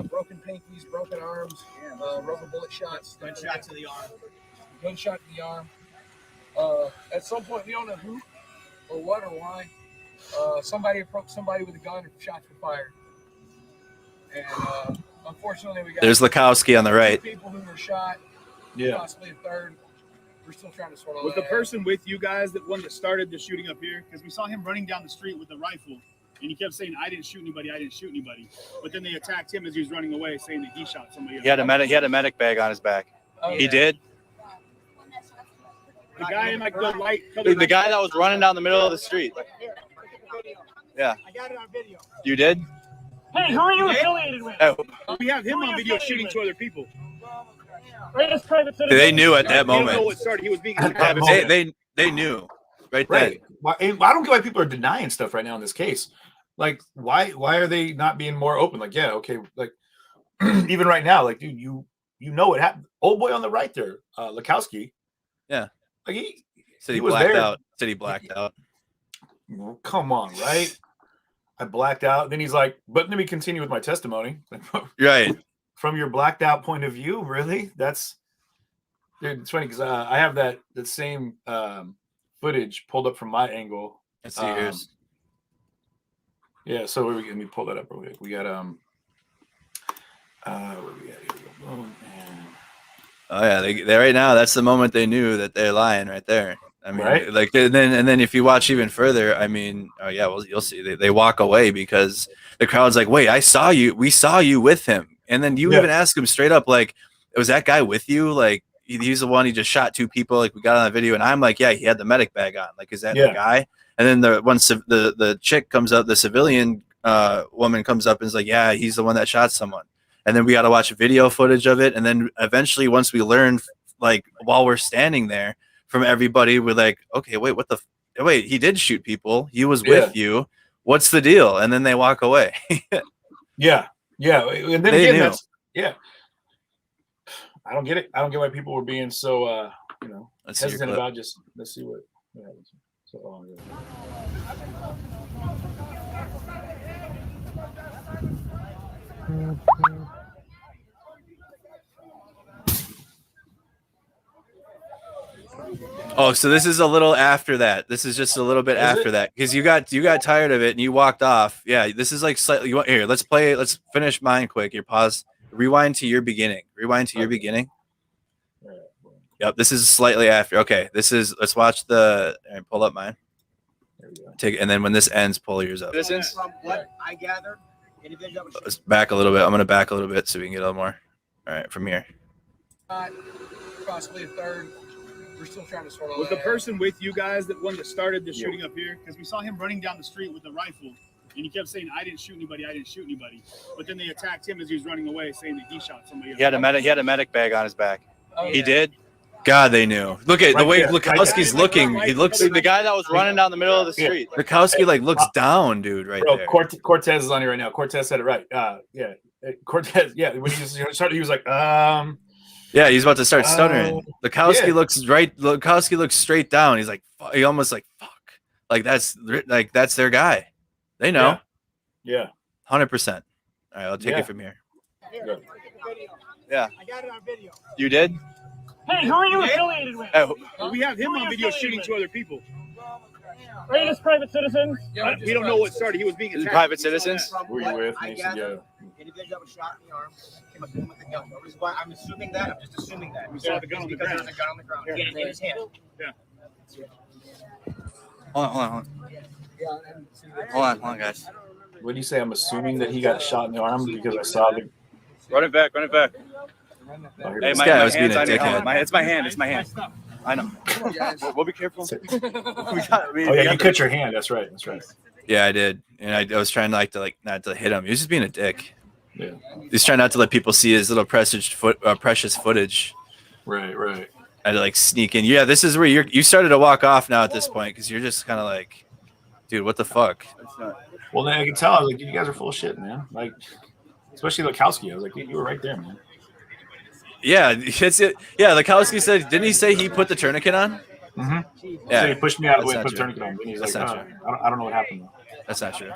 broken pinkies, broken arms, rubber bullet shots. Gunshot to the arm. Gunshot to the arm. At some point, we don't know who or what or why. Somebody approached somebody with a gun and shots were fired. And unfortunately, we got There's Lukowski on the right. two people who were shot. Yeah. Possibly a third. We're still trying to sort of. Was the person with you guys the one that started the shooting up here? Because we saw him running down the street with a rifle, and he kept saying, "I didn't shoot anybody. I didn't shoot anybody." But then they attacked him as he was running away, saying that he shot somebody else. He had a medic bag on his back. Oh, He yeah. did. The guy in like the light. The guy that was running down the middle of the street. Yeah. I got it on video. You did? Hey, who are you affiliated with? Oh, We have him on video shooting two other people. Greatest private citizen. They knew at that We don't know moment. what started. He was being At that attacked. moment. They knew right Right. then. Why, and I don't get why people are denying stuff right now in this case. Like, why are they not being more open? Like, yeah, okay, like even right now, like, dude, you know what happened. Old boy on the right there, Lukowski. Yeah. Like he Said he was blacked there. out. Said he blacked out. Come on, right? I blacked out. Then he's like, but let me continue with my testimony. Right. From your blacked out point of view, really? That's dude, it's funny because I have that same footage pulled up from my angle. Let's see yours. Yeah, so let me pull that up real quick. We got what do we got here? Boom, and Oh yeah, they right now. That's the moment they knew that they're lying right there. I mean, Right. like and then if you watch even further, I mean, oh yeah, well you'll see they walk away because the crowd's like, wait, I saw you. We saw you with him, and then you Yeah. even ask him straight up, like, was that guy with you? Like he's the one. He just shot two people. Like we got on the video, and I'm like, yeah, he had the medic bag on. Like, is that the Yeah. guy? And then the chick comes up, the civilian woman comes up and is like, yeah, he's the one that shot someone. And then we got to watch video footage of it. And then eventually, once we learn, like while we're standing there, from everybody, we're like, okay, wait, wait, he did shoot people. He was with you. What's the deal? And then they walk away. yeah. And then They again, knew. that's I don't get it. I don't get why people were being so Let's see your hesitant clip. about just let's see what happens. So, Oh, so this is a little after that. This is just a little bit Is after it? that because you got tired of it and you walked off. Yeah, this is like slightly. Here, let's play. Let's finish mine quick. Here, pause. Rewind to your beginning. Rewind to your beginning. Yep, this is slightly after. Okay, this is. Let's watch the. All right, pull up mine. there we go. Take and then when this ends, pull yours up. citizens. From what I gathered, individual that was Let's back a little bit. I'm gonna back a little bit so we can get a little more. All right, from here. Possibly a third. We're still trying to sort of. Was the person with you guys the one that started the shooting up here? Because we saw him running down the street with a rifle, and he kept saying, "I didn't shoot anybody. I didn't shoot anybody." But then they attacked him as he was running away, saying that he shot somebody else. He had a medic bag on his back. Oh, He yeah. did. God, they knew. Look at the Right way there, right Lukowski's there. looking. He looks. The guy that was running down the middle of the Yeah. street. Lukowski like looks down, dude, right Bro, there. Cortez is on here right now. Cortez said it right. Yeah. Cortez, yeah. When he started, he was like, Yeah, he's about to start stuttering. Lukowski yeah. looks right. Lukowski looks straight down. He's like, he almost like, fuck. Like that's their guy. They know, yeah. 100%. All right, I'll take Yeah. it from here. here. Yeah. I got it on video. You did? Hey, who are you affiliated with? Oh, We have him on video shooting two other people. Greatest private citizens. Yeah, We don't know what started. He was being Is it attacked. private We saw that. citizens? From Who are you what with? I Mason? gathered, Yeah. individual that was shot in the arm came up to him with a gun. No reason why I'm assuming that. I'm just assuming that. We saw the gun on the because ground. there's a gun on the ground. He had it in his hand. hold on, guys. What do you say? I'm assuming that he got shot in the arm because I saw the. Run it back. Oh, here Hey, it is. This guy was hand's being a on your dickhead. helmet. It's my hand. It's my hand. I know. We'll be careful. Oh yeah, you cut your hand. That's right. Yeah, I did, and I was trying not to hit him. He was just being a dick. Yeah. He's trying not to let people see his little precious footage. Right. I had to like sneak in. Yeah, this is where you started to walk off now at this point because you're just kind of like, dude, what the fuck? Well, then I can tell. I was like, you guys are full of shit, man. Like, especially Lukowski. I was like, dude, you were right there, man. Yeah, it's it. Yeah, Lukowski said, didn't he say he put the tourniquet on? Mm-hmm. Yeah, So he pushed me out of the way that's and not put a true. tourniquet on. And he's That's like, not true. I don't know what happened though. That's not true.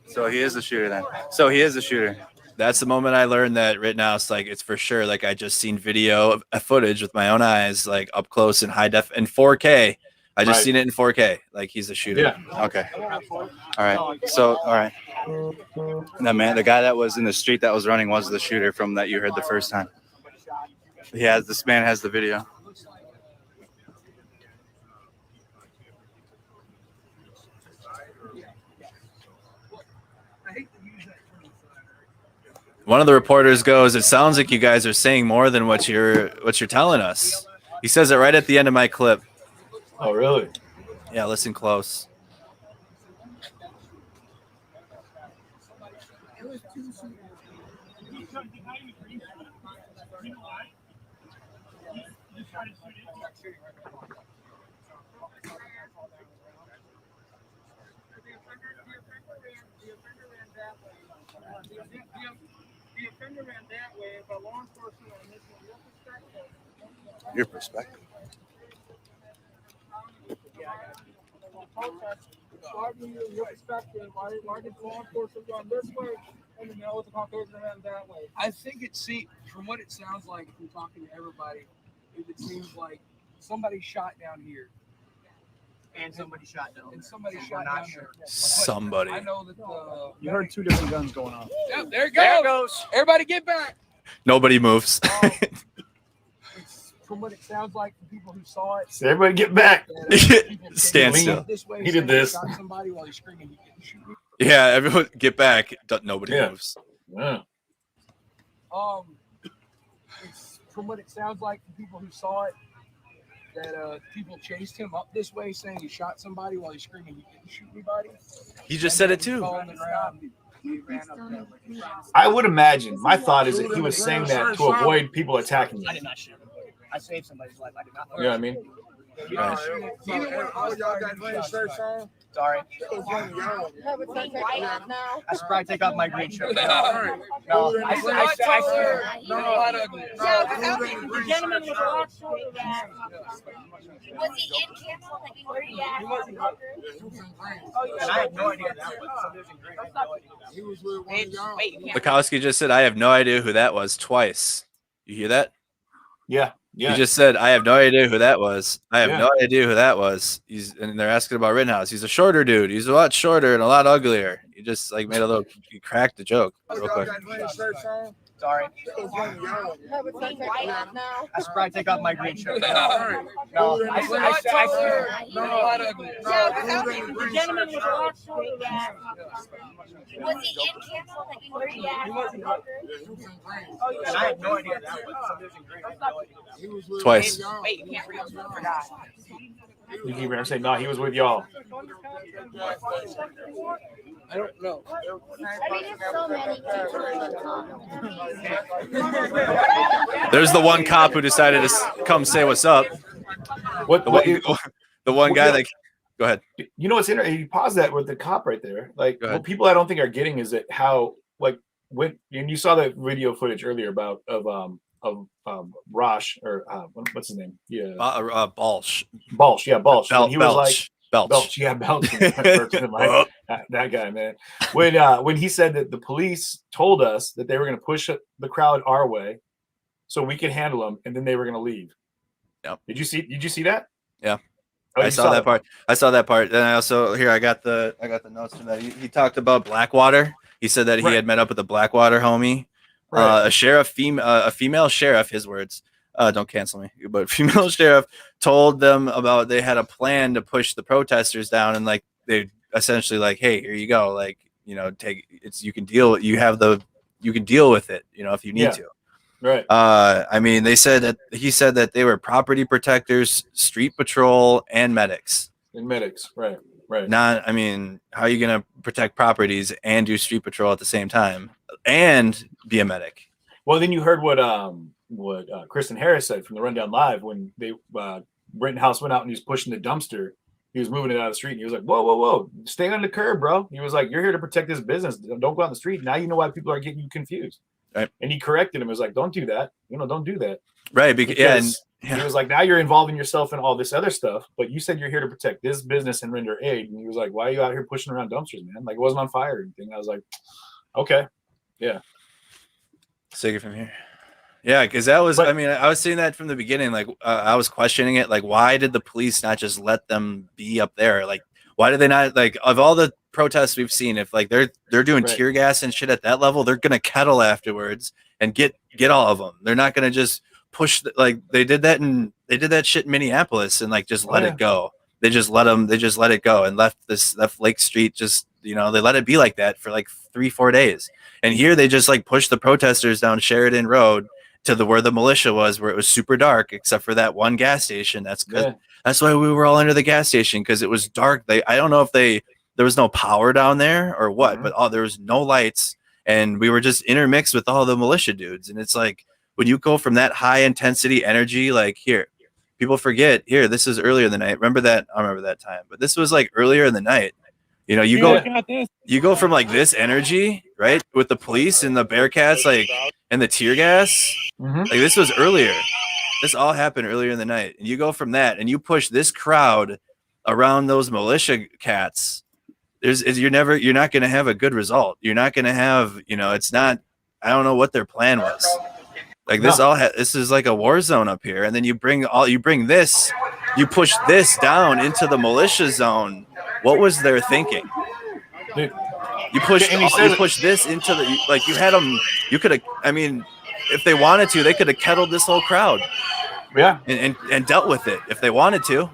So he is the shooter then. So he is the shooter. That's the moment I learned that Rittenhouse, like, it's for sure. Like, I just seen video of footage with my own eyes, like up close in high def in 4K. I just Right. seen it in 4K. Like, he's a shooter. Yeah. Okay. All right. So all right. The guy that was in the street that was running was the shooter from that you heard the first time. This man has the video. One of the reporters goes, "It sounds like you guys are saying more than what you're telling us." He says it right at the end of my clip. Oh, really? Yeah, listen close. The offender ran that way, but law enforcement on this one, your perspective. Your perspective. Your perspective. Why did law enforcement run this way and the male with the Caucasian ran that way? I think from what it sounds like, from talking to everybody, it seems like somebody shot down here. And somebody shot down. And somebody We're shot not down sure. there. Somebody. I know that You heard two different guns going off. Yep, there it goes. There it goes. Everybody get back. Nobody moves. From what it sounds like, from people who saw it, So everybody get back. Stand Lean. still. this way, He did this. shot somebody while he's screaming, "He didn't shoot me." Yeah, everyone get back. Nobody Yeah. moves. Yeah. From what it sounds like, from people who saw it, that people chased him up this way, saying he shot somebody while he's screaming, "He didn't shoot anybody." He just said it He too. fell on the ground. He ran up that way. I would imagine. My thought is that he was saying that to avoid people attacking I him. did not shoot. I saved somebody's life. I did not. You know what I mean? Sorry. I should probably take off my green shirt. No, I The gentleman was a lot shorter than. Was he in Campbell? Like, where he at? and I had no idea that was. So there's a green. I had no idea. Wait, Lukowski just said, "I have no idea who that was," twice. You hear that? Yeah. Yeah. He just said, "I have no idea who that was. I have Yeah. no idea who that was." And they're asking about Rittenhouse. He's a shorter dude. He's a lot shorter and a lot uglier. He just like made a little. He cracked the joke real quick. Sorry. I should probably take off my green shirt. No, The gentleman was a lot shorter than. Was he in Campbell? Like, where he at? and I had no idea that was. So there's a green. I had no idea. Twice. Wait, you can't read. I forgot. You keep saying, no, he was with y'all. I don't know. I mean, there's so many people. There's the one cop who decided to come say what's up. What? The one guy that. Go ahead. You know what's interesting? You pause that with the cop right there. Like, Go ahead. what people I don't think are getting is that how, like, when and you saw that video footage earlier about of Rosh or what's his name? Yeah, Balsh. Balsh. Yeah, Balsh. When he was like Belch. Belch. Yeah, Belch. That guy, man. When he said that the police told us that they were going to push the crowd our way, so we could handle them, and then they were going to leave. Yep. Did you see that? Yeah. Oh, I you saw that part. I saw that part. Then I also I got the notes from that. He talked about Blackwater. He said that he Right. had met up with a Blackwater homie, Right. a female sheriff. His words. Don't cancel me. But female sheriff told them about they had a plan to push the protesters down, and like they essentially like, hey, here you go. Like, you know, you can deal with it. You know, if you need Yeah. to. Right. I mean, he said that they were property protectors, street patrol, and medics. And medics. Right. Right. Not, I mean, how are you going to protect properties and do street patrol at the same time and be a medic? Well, then you heard what Kristen Harris said from the Rundown Live when Rittenhouse went out and he was pushing the dumpster. He was moving it out of the street. And he was like, whoa, stay on the curb, bro. He was like, you're here to protect this business. Don't go out the street. Now you know why people are getting you confused. Right. And he corrected him. It was like, don't do that. Don't do that. Right. Because he was like, now you're involving yourself in all this other stuff, but you said you're here to protect this business and render aid. And he was like, why are you out here pushing around dumpsters, man? Like, it wasn't on fire or anything. I was like, okay. Yeah. Let's take it from here. Yeah, because that was, I mean, I was seeing that from the beginning. Like, I was questioning it. Like, why did the police not just let them be up there? Like, why did they not, like, of all the protests we've seen, if like they're doing tear gas and shit at that level, they're gonna kettle afterwards and get all of them. They're not gonna just push like they did that shit in Minneapolis and like just let it go. They just let it go and left Lake Street just, they let it be like that for like 3-4 days. And here they just like pushed the protesters down Sheridan Road to where the militia was, where it was super dark, except for that one gas station. That's why we were all under the gas station, because it was dark. I don't know if there was no power down there or what, but there was no lights, and we were just intermixed with all the militia dudes. And it's like, when you go from that high intensity energy, like here, people forget here, this is earlier in the night. Remember that? I remember that time, but this was like earlier in the night. You go from like this energy, right, with the police and the Bearcats, like, and the tear gas. Like, this was earlier. This all happened earlier in the night, and you go from that, and you push this crowd around those militia cats. You're not going to have a good result. You're not going to have, it's not. I don't know what their plan was. Like, this is like a war zone up here, and then you push this down into the militia zone. What was their thinking? Dude. You push this into the, like, you had them. You could have. I mean, if they wanted to, they could have kettled this whole crowd. Yeah, and dealt with it if they wanted to.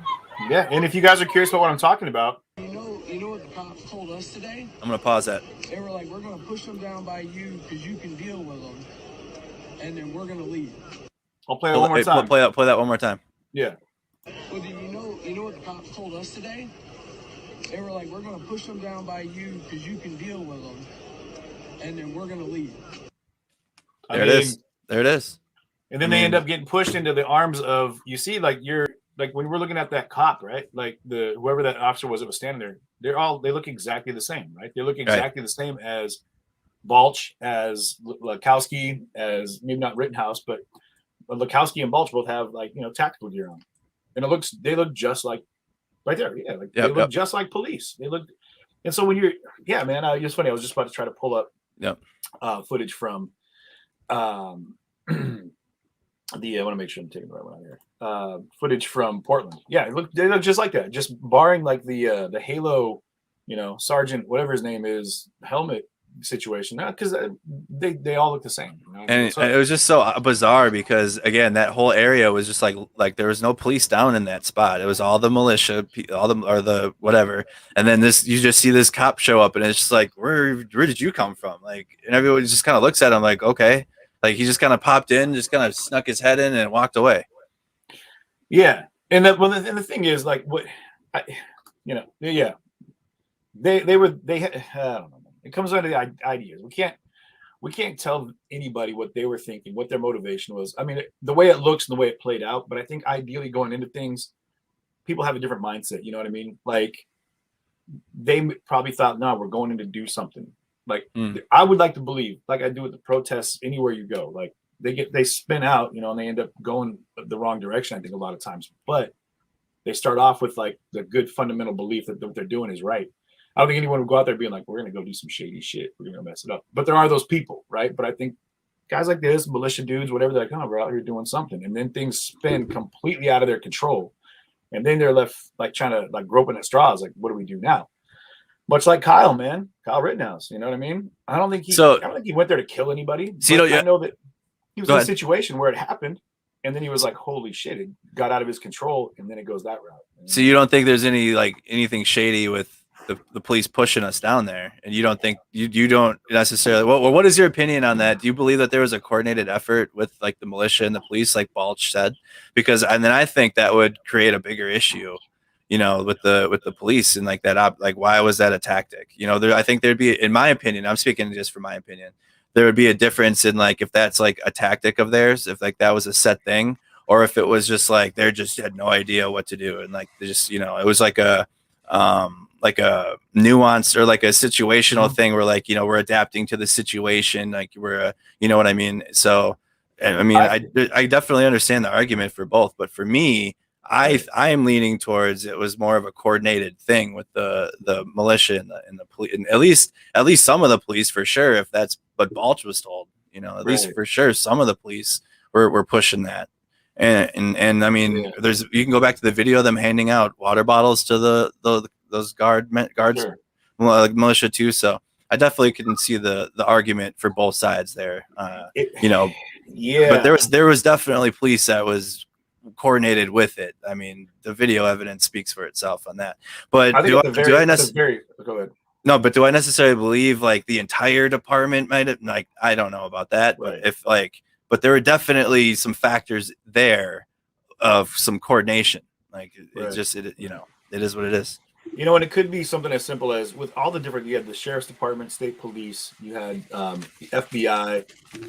Yeah, and if you guys are curious about what I'm talking about, you know what the cops told us today? I'm gonna pause that. They were like, we're gonna push them down by you because you can deal with them, and then we're gonna leave. I'll play that one more time. Play that one more time. Yeah. Well, you know what the cops told us today? They were like, we're gonna push them down by you because you can deal with them, and then we're gonna leave. There it is. And then they end up getting pushed into the arms of, you see, like, when we're looking at that cop, right? Like, whoever that officer was that was standing there, they look exactly the same, right? They look exactly the same as Balch, as Lukowski, as maybe not Rittenhouse, but Lukowski and Balch both have, like, tactical gear on. And they look just like, right there. Yeah. Like, they look just like police. And so when man, it's funny. I was just about to try to pull up footage from, I want to make sure I'm taking the right one out here. Footage from Portland. Yeah, they look just like that. Just barring like the Halo, Sergeant, whatever his name is, helmet situation. Because they all look the same. And it was just so bizarre because, again, that whole area was just like there was no police down in that spot. It was all the militia, or the whatever. And then you just see this cop show up, and it's just like, where did you come from? Like, and everyone just kind of looks at him like, okay. Like, he just kind of popped in, just kind of snuck his head in and walked away. Yeah. And the thing is, like, I don't know. It comes down to the ideas. We can't tell anybody what they were thinking, what their motivation was. I mean, the way it looks and the way it played out, but I think ideally going into things, people have a different mindset. You know what I mean? Like, they probably thought, no, we're going in to do something. Like, I would like to believe, like I do with the protests anywhere you go, like they spin out, and they end up going the wrong direction, I think, a lot of times. But they start off with like the good fundamental belief that what they're doing is right. I don't think anyone would go out there being like, we're going to go do some shady shit. We're going to mess it up. But there are those people, right? But I think guys like this, militia dudes, whatever, they're like, oh, we're out here doing something. And then things spin completely out of their control. And then they're left like trying to like groping at straws. Like, what do we do now? Much like Kyle Rittenhouse, you know what I mean? I don't think he went there to kill anybody. I know that he was in a situation where it happened, and then he was like, holy shit, it got out of his control, and then it goes that route. So you don't think there's anything shady with the police pushing us down there, and you don't think you don't necessarily. Well, what is your opinion on that? Do you believe that there was a coordinated effort with like the militia and the police, like Balch said? Because and then I think that would create a bigger issue, with the police and like that. Like, why was that a tactic? I think there'd be, in my opinion, I'm speaking just for my opinion, there would be a difference in like if that's like a tactic of theirs, if like that was a set thing, or if it was just like they just had no idea what to do and like they just it was like a like a nuance or like a situational thing where like, we're adapting to the situation. Like you know what I mean? So, I mean, I definitely understand the argument for both, but for me, I am leaning towards it was more of a coordinated thing with the militia and the police, and at least some of the police for sure. If that's what Balch was told, at least for sure some of the police were pushing that. And I mean, you can go back to the video of them handing out water bottles to those guards, like militia too. So I definitely can see the argument for both sides there. But there was definitely police that was coordinated with it. I mean, the video evidence speaks for itself on that. But go ahead. No, but do I necessarily believe like the entire department might have, like, I don't know about that, but there were definitely some factors there of some coordination. Like it is what it is. And it could be something as simple as with all the different, you had the sheriff's department, state police, you had the FBI,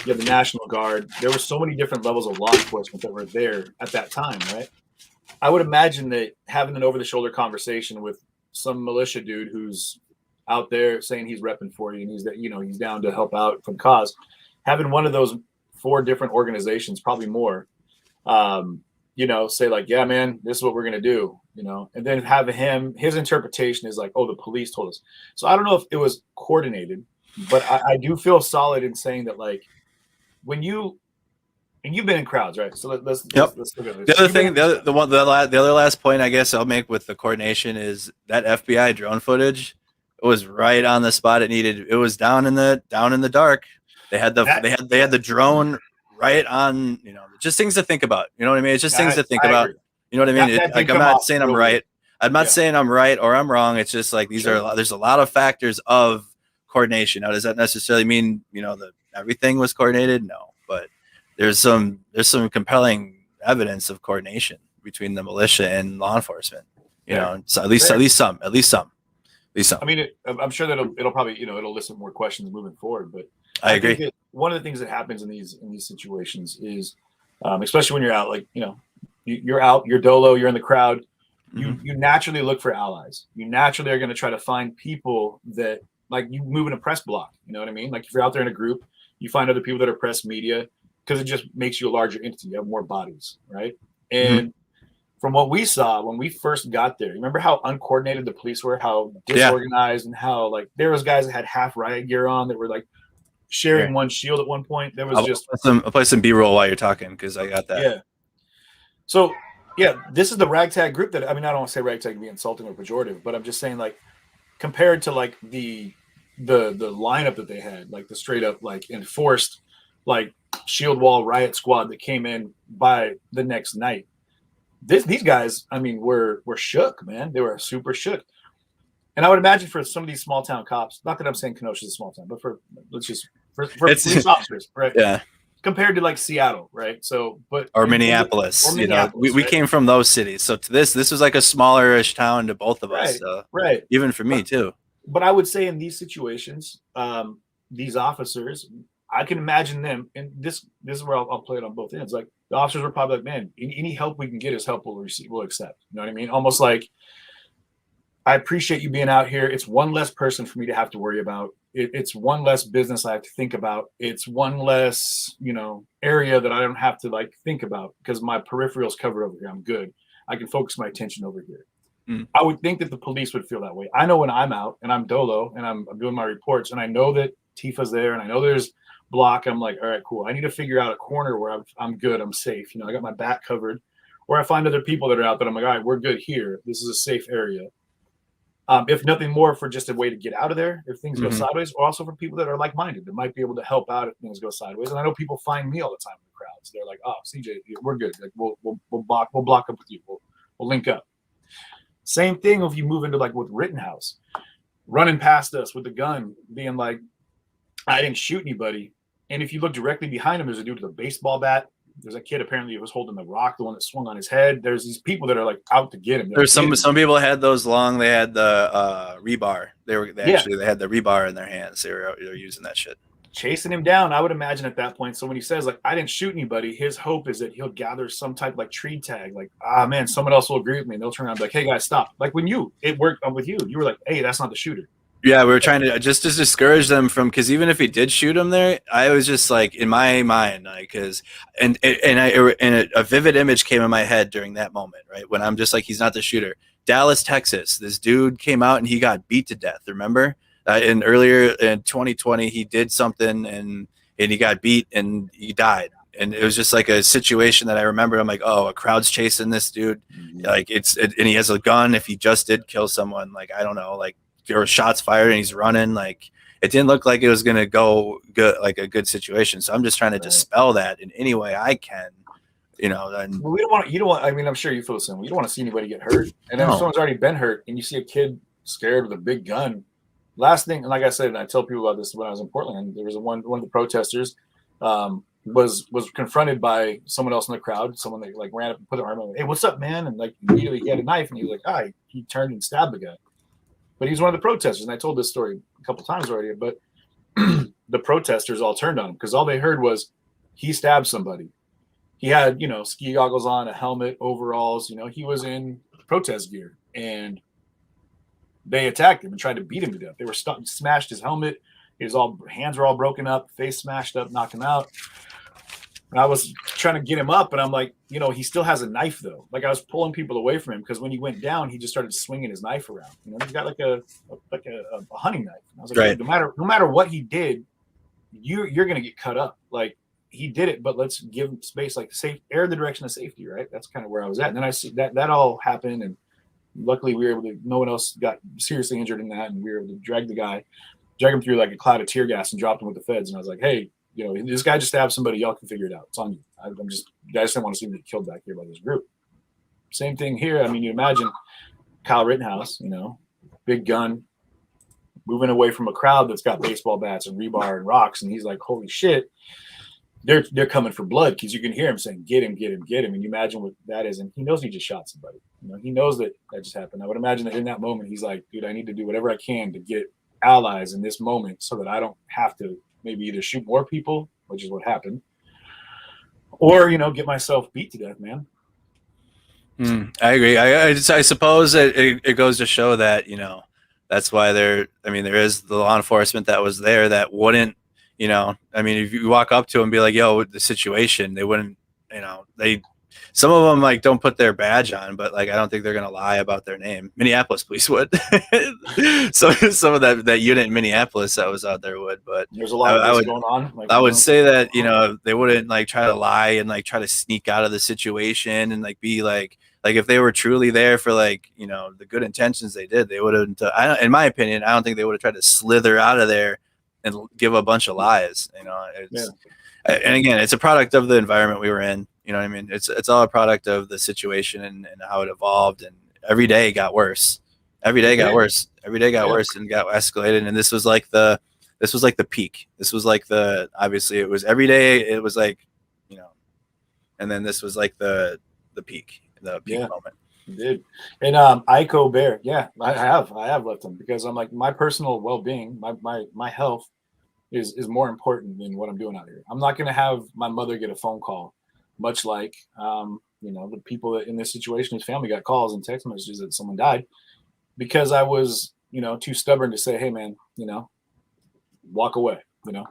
you had the National Guard. There were so many different levels of law enforcement that were there at that time, right? I would imagine that having an over-the-shoulder conversation with some militia dude who's out there saying he's repping for you and he's down to help out for the cause, having one of those 4 different organizations, probably more, say like, yeah, man, this is what we're going to do, and then have his interpretation is like, oh, the police told us. So I don't know if it was coordinated, but I do feel solid in saying that, like, when you've been in crowds, right? So let's look at this. The other thing, the other last point I guess I'll make with the coordination is that FBI drone footage. It was right on the spot it needed. It was down in the dark. They had the drone right on, just things to think about. You know what I mean? It's just things to think about. You know what I mean? I'm not saying I'm right. I'm not saying I'm right or I'm wrong. It's just like there's a lot of factors of coordination. Now, does that necessarily mean, that everything was coordinated? No, but there's some compelling evidence of coordination between the militia and law enforcement. So at least some. I mean, I'm sure that it'll probably, it'll elicit more questions moving forward, but I agree. Think that one of the things that happens in these situations is, especially when you're out, like, you're out, you're dolo, you're in the crowd, you naturally look for allies. You naturally are going to try to find people that, like, you move in a press block. You know what I mean? Like, if you're out there in a group, you find other people that are press media because it just makes you a larger entity. You have more bodies, right? And from what we saw when we first got there, remember how uncoordinated the police were, how disorganized, and how, like, there was guys that had half riot gear on that were like sharing one shield at one point. There was I'll play some B-roll while you're talking because I got that. Yeah. So this is the ragtag group that, I mean, I don't want to say ragtag to be insulting or pejorative, but I'm just saying, like, compared to like the lineup that they had, like the straight up like enforced like shield wall riot squad that came in by the next night. These guys, I mean, were shook, man. They were super shook. And I would imagine for some of these small town cops, not that I'm saying Kenosha is a small town, but for police officers, right? Yeah. Compared to like Seattle, right? So, or Minneapolis, we came from those cities. So to this was like a smaller-ish town to both of us. So, right. Even for me too. But I would say in these situations, these officers, I can imagine them, and this is where I'll play it on both ends. Like, the officers were probably like, man, any help we can get is help we'll accept. You know what I mean? Almost like, I appreciate you being out here. It's one less person for me to have to worry about. It's one less business I have to think about. It's one less, area that I don't have to like think about because my peripheral's covered over here. I'm good. I can focus my attention over here. I would think that the police would feel that way. I know when I'm out and I'm dolo and I'm doing my reports and I know that Tifa's there and I know there's block, I'm like, all right, cool. I need to figure out a corner where I'm good. I'm safe. I got my back covered. Or I find other people that are out that I'm like, all right, we're good here. This is a safe area. If nothing more, for just a way to get out of there if things go sideways, or also for people that are like-minded that might be able to help out if things go sideways. And I know people find me all the time in the crowds. They're like, oh, CJ, we're good. Like, we'll block up with you. We'll link up. Same thing if you move into like with Rittenhouse, running past us with the gun, being like, I didn't shoot anybody. And if you look directly behind him, there's a dude with a baseball bat. There's a kid apparently who was holding the rock, the one that swung on his head. There's these people that are like out to get him. There's some people had those long. They had the rebar. They had the rebar in their hands. They were using that shit. chasing him down. I would imagine at that point. So when he says like, I didn't shoot anybody, his hope is that he'll gather some type of like tree tag. Like, ah, man, someone else will agree with me. And they'll turn around and be like, hey guys, stop. Like when it worked with you, you were like, hey, that's not the shooter. Yeah, we were trying to just discourage them from, because even if he did shoot him there, I was just like in my mind, like, because and a vivid image came in my head during that moment, right, when I'm just like, he's not the shooter. Dallas, Texas, this dude came out and he got beat to death. Remember, and earlier in 2020, he did something and he got beat and he died. And it was just like a situation that I remember. I'm like, oh, a crowd's chasing this dude, like and he has a gun. If he just did kill someone, like I don't know, like. There were shots fired and he's running. Like it didn't look like it was gonna go good, like a good situation. So I'm just trying to dispel that in any way I can, you know. And well, you don't want. I mean, I'm sure you feel the same. You don't want to see anybody get hurt. And then if someone's already been hurt, and you see a kid scared with a big gun. Last thing, and like I said, and I tell people about this when I was in Portland. There was one of the protesters was confronted by someone else in the crowd. Someone that like ran up and put their arm on. Hey, what's up, man? And like immediately he had a knife, and he was like, he turned and stabbed the guy. But he's one of the protesters, and I told this story a couple times already. But the protesters all turned on him because all they heard was he stabbed somebody. He had, ski goggles on, a helmet, overalls. He was in protest gear, and they attacked him and tried to beat him to death. They were smashed his helmet. Hands were all broken up, face smashed up, knocked him out. And I was trying to get him up, and I'm like, he still has a knife though. Like I was pulling people away from him because when he went down, he just started swinging his knife around. He's got like a hunting knife. And I was like, right. No matter what he did, you're gonna get cut up. Like he did it, but let's give him space, like air the direction of safety, right? That's kind of where I was at. And then I see that all happened, and luckily we were able to. No one else got seriously injured in that, and we were able to drag him through like a cloud of tear gas and dropped him with the feds. And I was like, hey. This guy just stabbed somebody. Y'all can figure it out. It's on you. I just didn't want to see him get killed back here by this group. Same thing here. I mean, you imagine Kyle Rittenhouse, big gun, moving away from a crowd that's got baseball bats and rebar and rocks, and he's like, "Holy shit!" They're coming for blood because you can hear him saying, "Get him, get him, get him." And you imagine what that is, and he knows he just shot somebody. He knows that just happened. I would imagine that in that moment, he's like, "Dude, I need to do whatever I can to get allies in this moment so that I don't have to." Maybe either shoot more people, which is what happened, or get myself beat to death, man. I agree. I suppose it goes to show that that's why there is the law enforcement that was there that wouldn't if you walk up to them and be like, yo, the situation, they wouldn't some of them like don't put their badge on, but like I don't think they're gonna lie about their name. Minneapolis police would. So some of that unit in Minneapolis that was out there would, but there's a lot of this going on. I would say that they wouldn't like try to lie and like try to sneak out of the situation and like be like if they were truly there for like the good intentions they did, they wouldn't. In my opinion, I don't think they would have tried to slither out of there and give a bunch of lies. And again, it's a product of the environment we were in. You know what I mean? It's all a product of the situation and how it evolved, and every day got worse. Every day got worse. Every day got worse and got escalated. And this was like the peak. This was like obviously it was every day. It was like, and then this was like the peak moment. You did. And Ico Bear, I have left him because I'm like, my personal well-being, my health is more important than what I'm doing out here. I'm not going to have my mother get a phone call. Much like, the people in this situation, his family got calls and text messages that someone died because I was, too stubborn to say, hey man, walk away.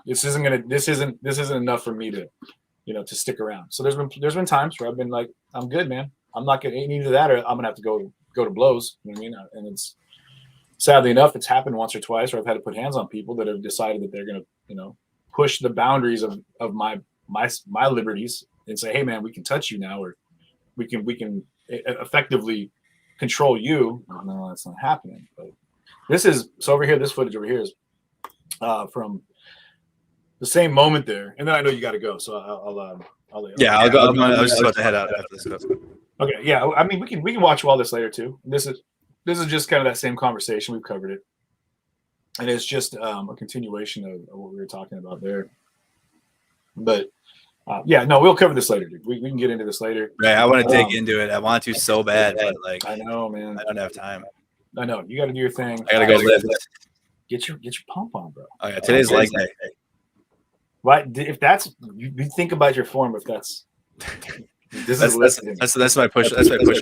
This isn't enough for me to, to stick around. So there's been times where I've been like, I'm good, man. I'm not going to either that or I'm going to have to go to blows. You know what I mean? And it's sadly enough, it's happened once or twice where I've had to put hands on people that have decided that they're going to, push the boundaries of my liberties. And say, hey man, we can touch you now, or we can effectively control you. No, that's not happening. But this footage over here is from the same moment there. And then I know you got to go, so I'll go. I was just about to head out after this. Okay, yeah. I mean, we can watch all this later too. This is just kind of that same conversation. We've covered it, and it's just a continuation of what we were talking about there. But. We'll cover this later, dude. We can get into this later. Right, I want to dig into it. I want to so bad, but like I know, man. I don't have time. I know. You got to do your thing. I gotta go live. Get your pump on, bro. Oh yeah, today's leg day. Why? If that's you think about your form. If that's this is listed. That's my push. That's my push.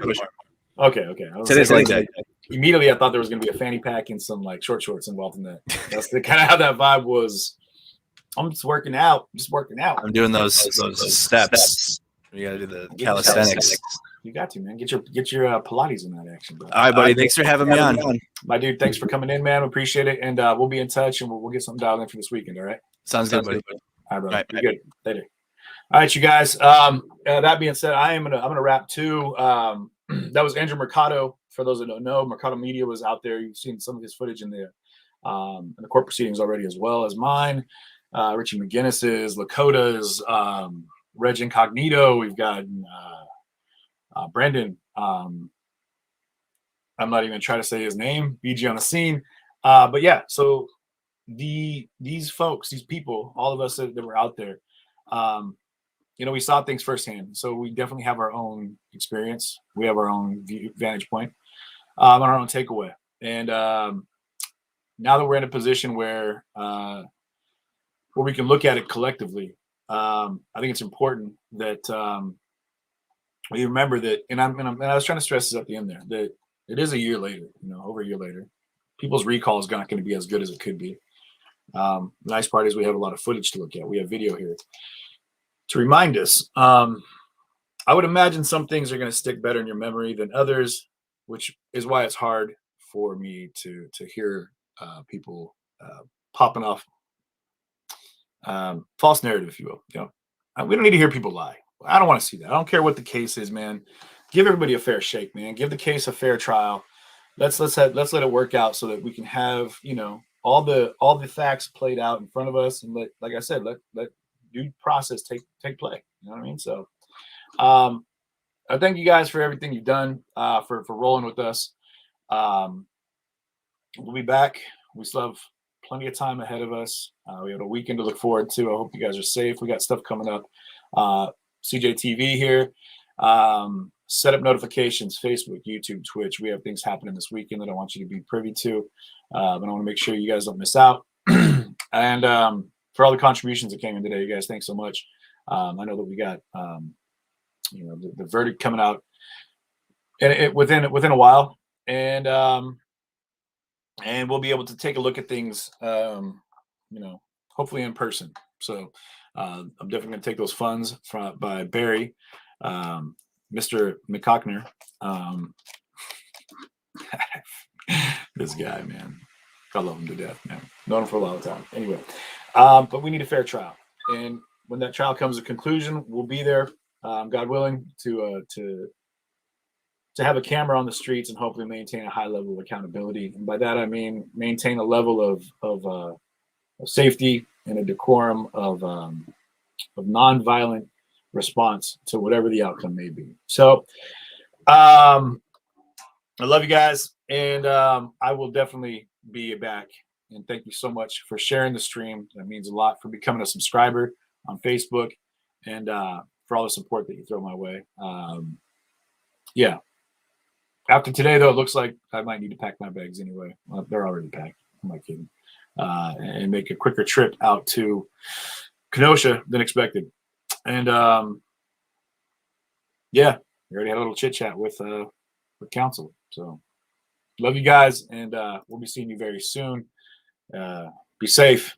Okay. I was Today's saying, leg day. immediately I thought there was going to be a fanny pack and some like short shorts involved in that. That's the kind of how that vibe was. I'm just working out. I'm doing those steps. You gotta do the calisthenics. You got to, man. Get your Pilates in that action, bro. All right, buddy. Thanks for having me on. My dude, thanks for coming in, man. Appreciate it, and we'll be in touch, and we'll get something dialed in for this weekend. All right. Sounds good, buddy. All right, bro. All right, be good. Later. All right, you guys. That being said, I'm gonna wrap too. That was Andrew Mercado. For those that don't know, Mercado Media was out there. You've seen some of his footage in the court proceedings already, as well as mine. Richie McGinnis's, Lakota's, Reg Incognito. We've got Brendan. I'm not even trying to say his name. BG on the scene. But yeah, so these folks, these people, all of us that were out there, we saw things firsthand. So we definitely have our own experience. We have our own vantage point, and our own takeaway. And now that we're in a position where we can look at it collectively, I think it's important that we remember that. And I was trying to stress this at the end there, that it is a year later, over a year later. People's recall is not going to be as good as it could be. The nice part is we have a lot of footage to look at. We have video here to remind us. I would imagine some things are going to stick better in your memory than others, which is why it's hard for me to hear people popping off false narrative, if you will. We don't need to hear people lie. I don't want to see that. I don't care what the case is, man. Give everybody a fair shake, man. Give the case a fair trial. Let's let it work out so that we can have all the facts played out in front of us, and like I said, let due process take play. You know what I mean? So I thank you guys for everything you've done, for rolling with us. We'll be back. We still have plenty of time ahead of us. We have a weekend to look forward to. I hope you guys are safe. We got stuff coming up. CJTV here. Set up notifications, Facebook, YouTube, Twitch. We have things happening this weekend that I want you to be privy to. But I want to make sure you guys don't miss out. And for all the contributions that came in today, you guys, thanks so much. I know that we got the verdict coming out within a while, and we'll be able to take a look at things, hopefully in person. So I'm definitely going to take those funds by Barry, Mr. McCockner. This guy, man, I love him to death, man. Known him for a long time. Anyway, but we need a fair trial, and when that trial comes to conclusion, we'll be there, God willing, to have a camera on the streets and hopefully maintain a high level of accountability. And by that I mean maintain a level of safety and a decorum of nonviolent response to whatever the outcome may be. So I love you guys, and I will definitely be back. And thank you so much for sharing the stream. That means a lot, for becoming a subscriber on Facebook, and for all the support that you throw my way. Yeah. After today, though, it looks like I might need to pack my bags anyway. Well, they're already packed. I'm not kidding. And make a quicker trip out to Kenosha than expected. And yeah, we already had a little chit chat with counsel. So love you guys, and we'll be seeing you very soon. Be safe.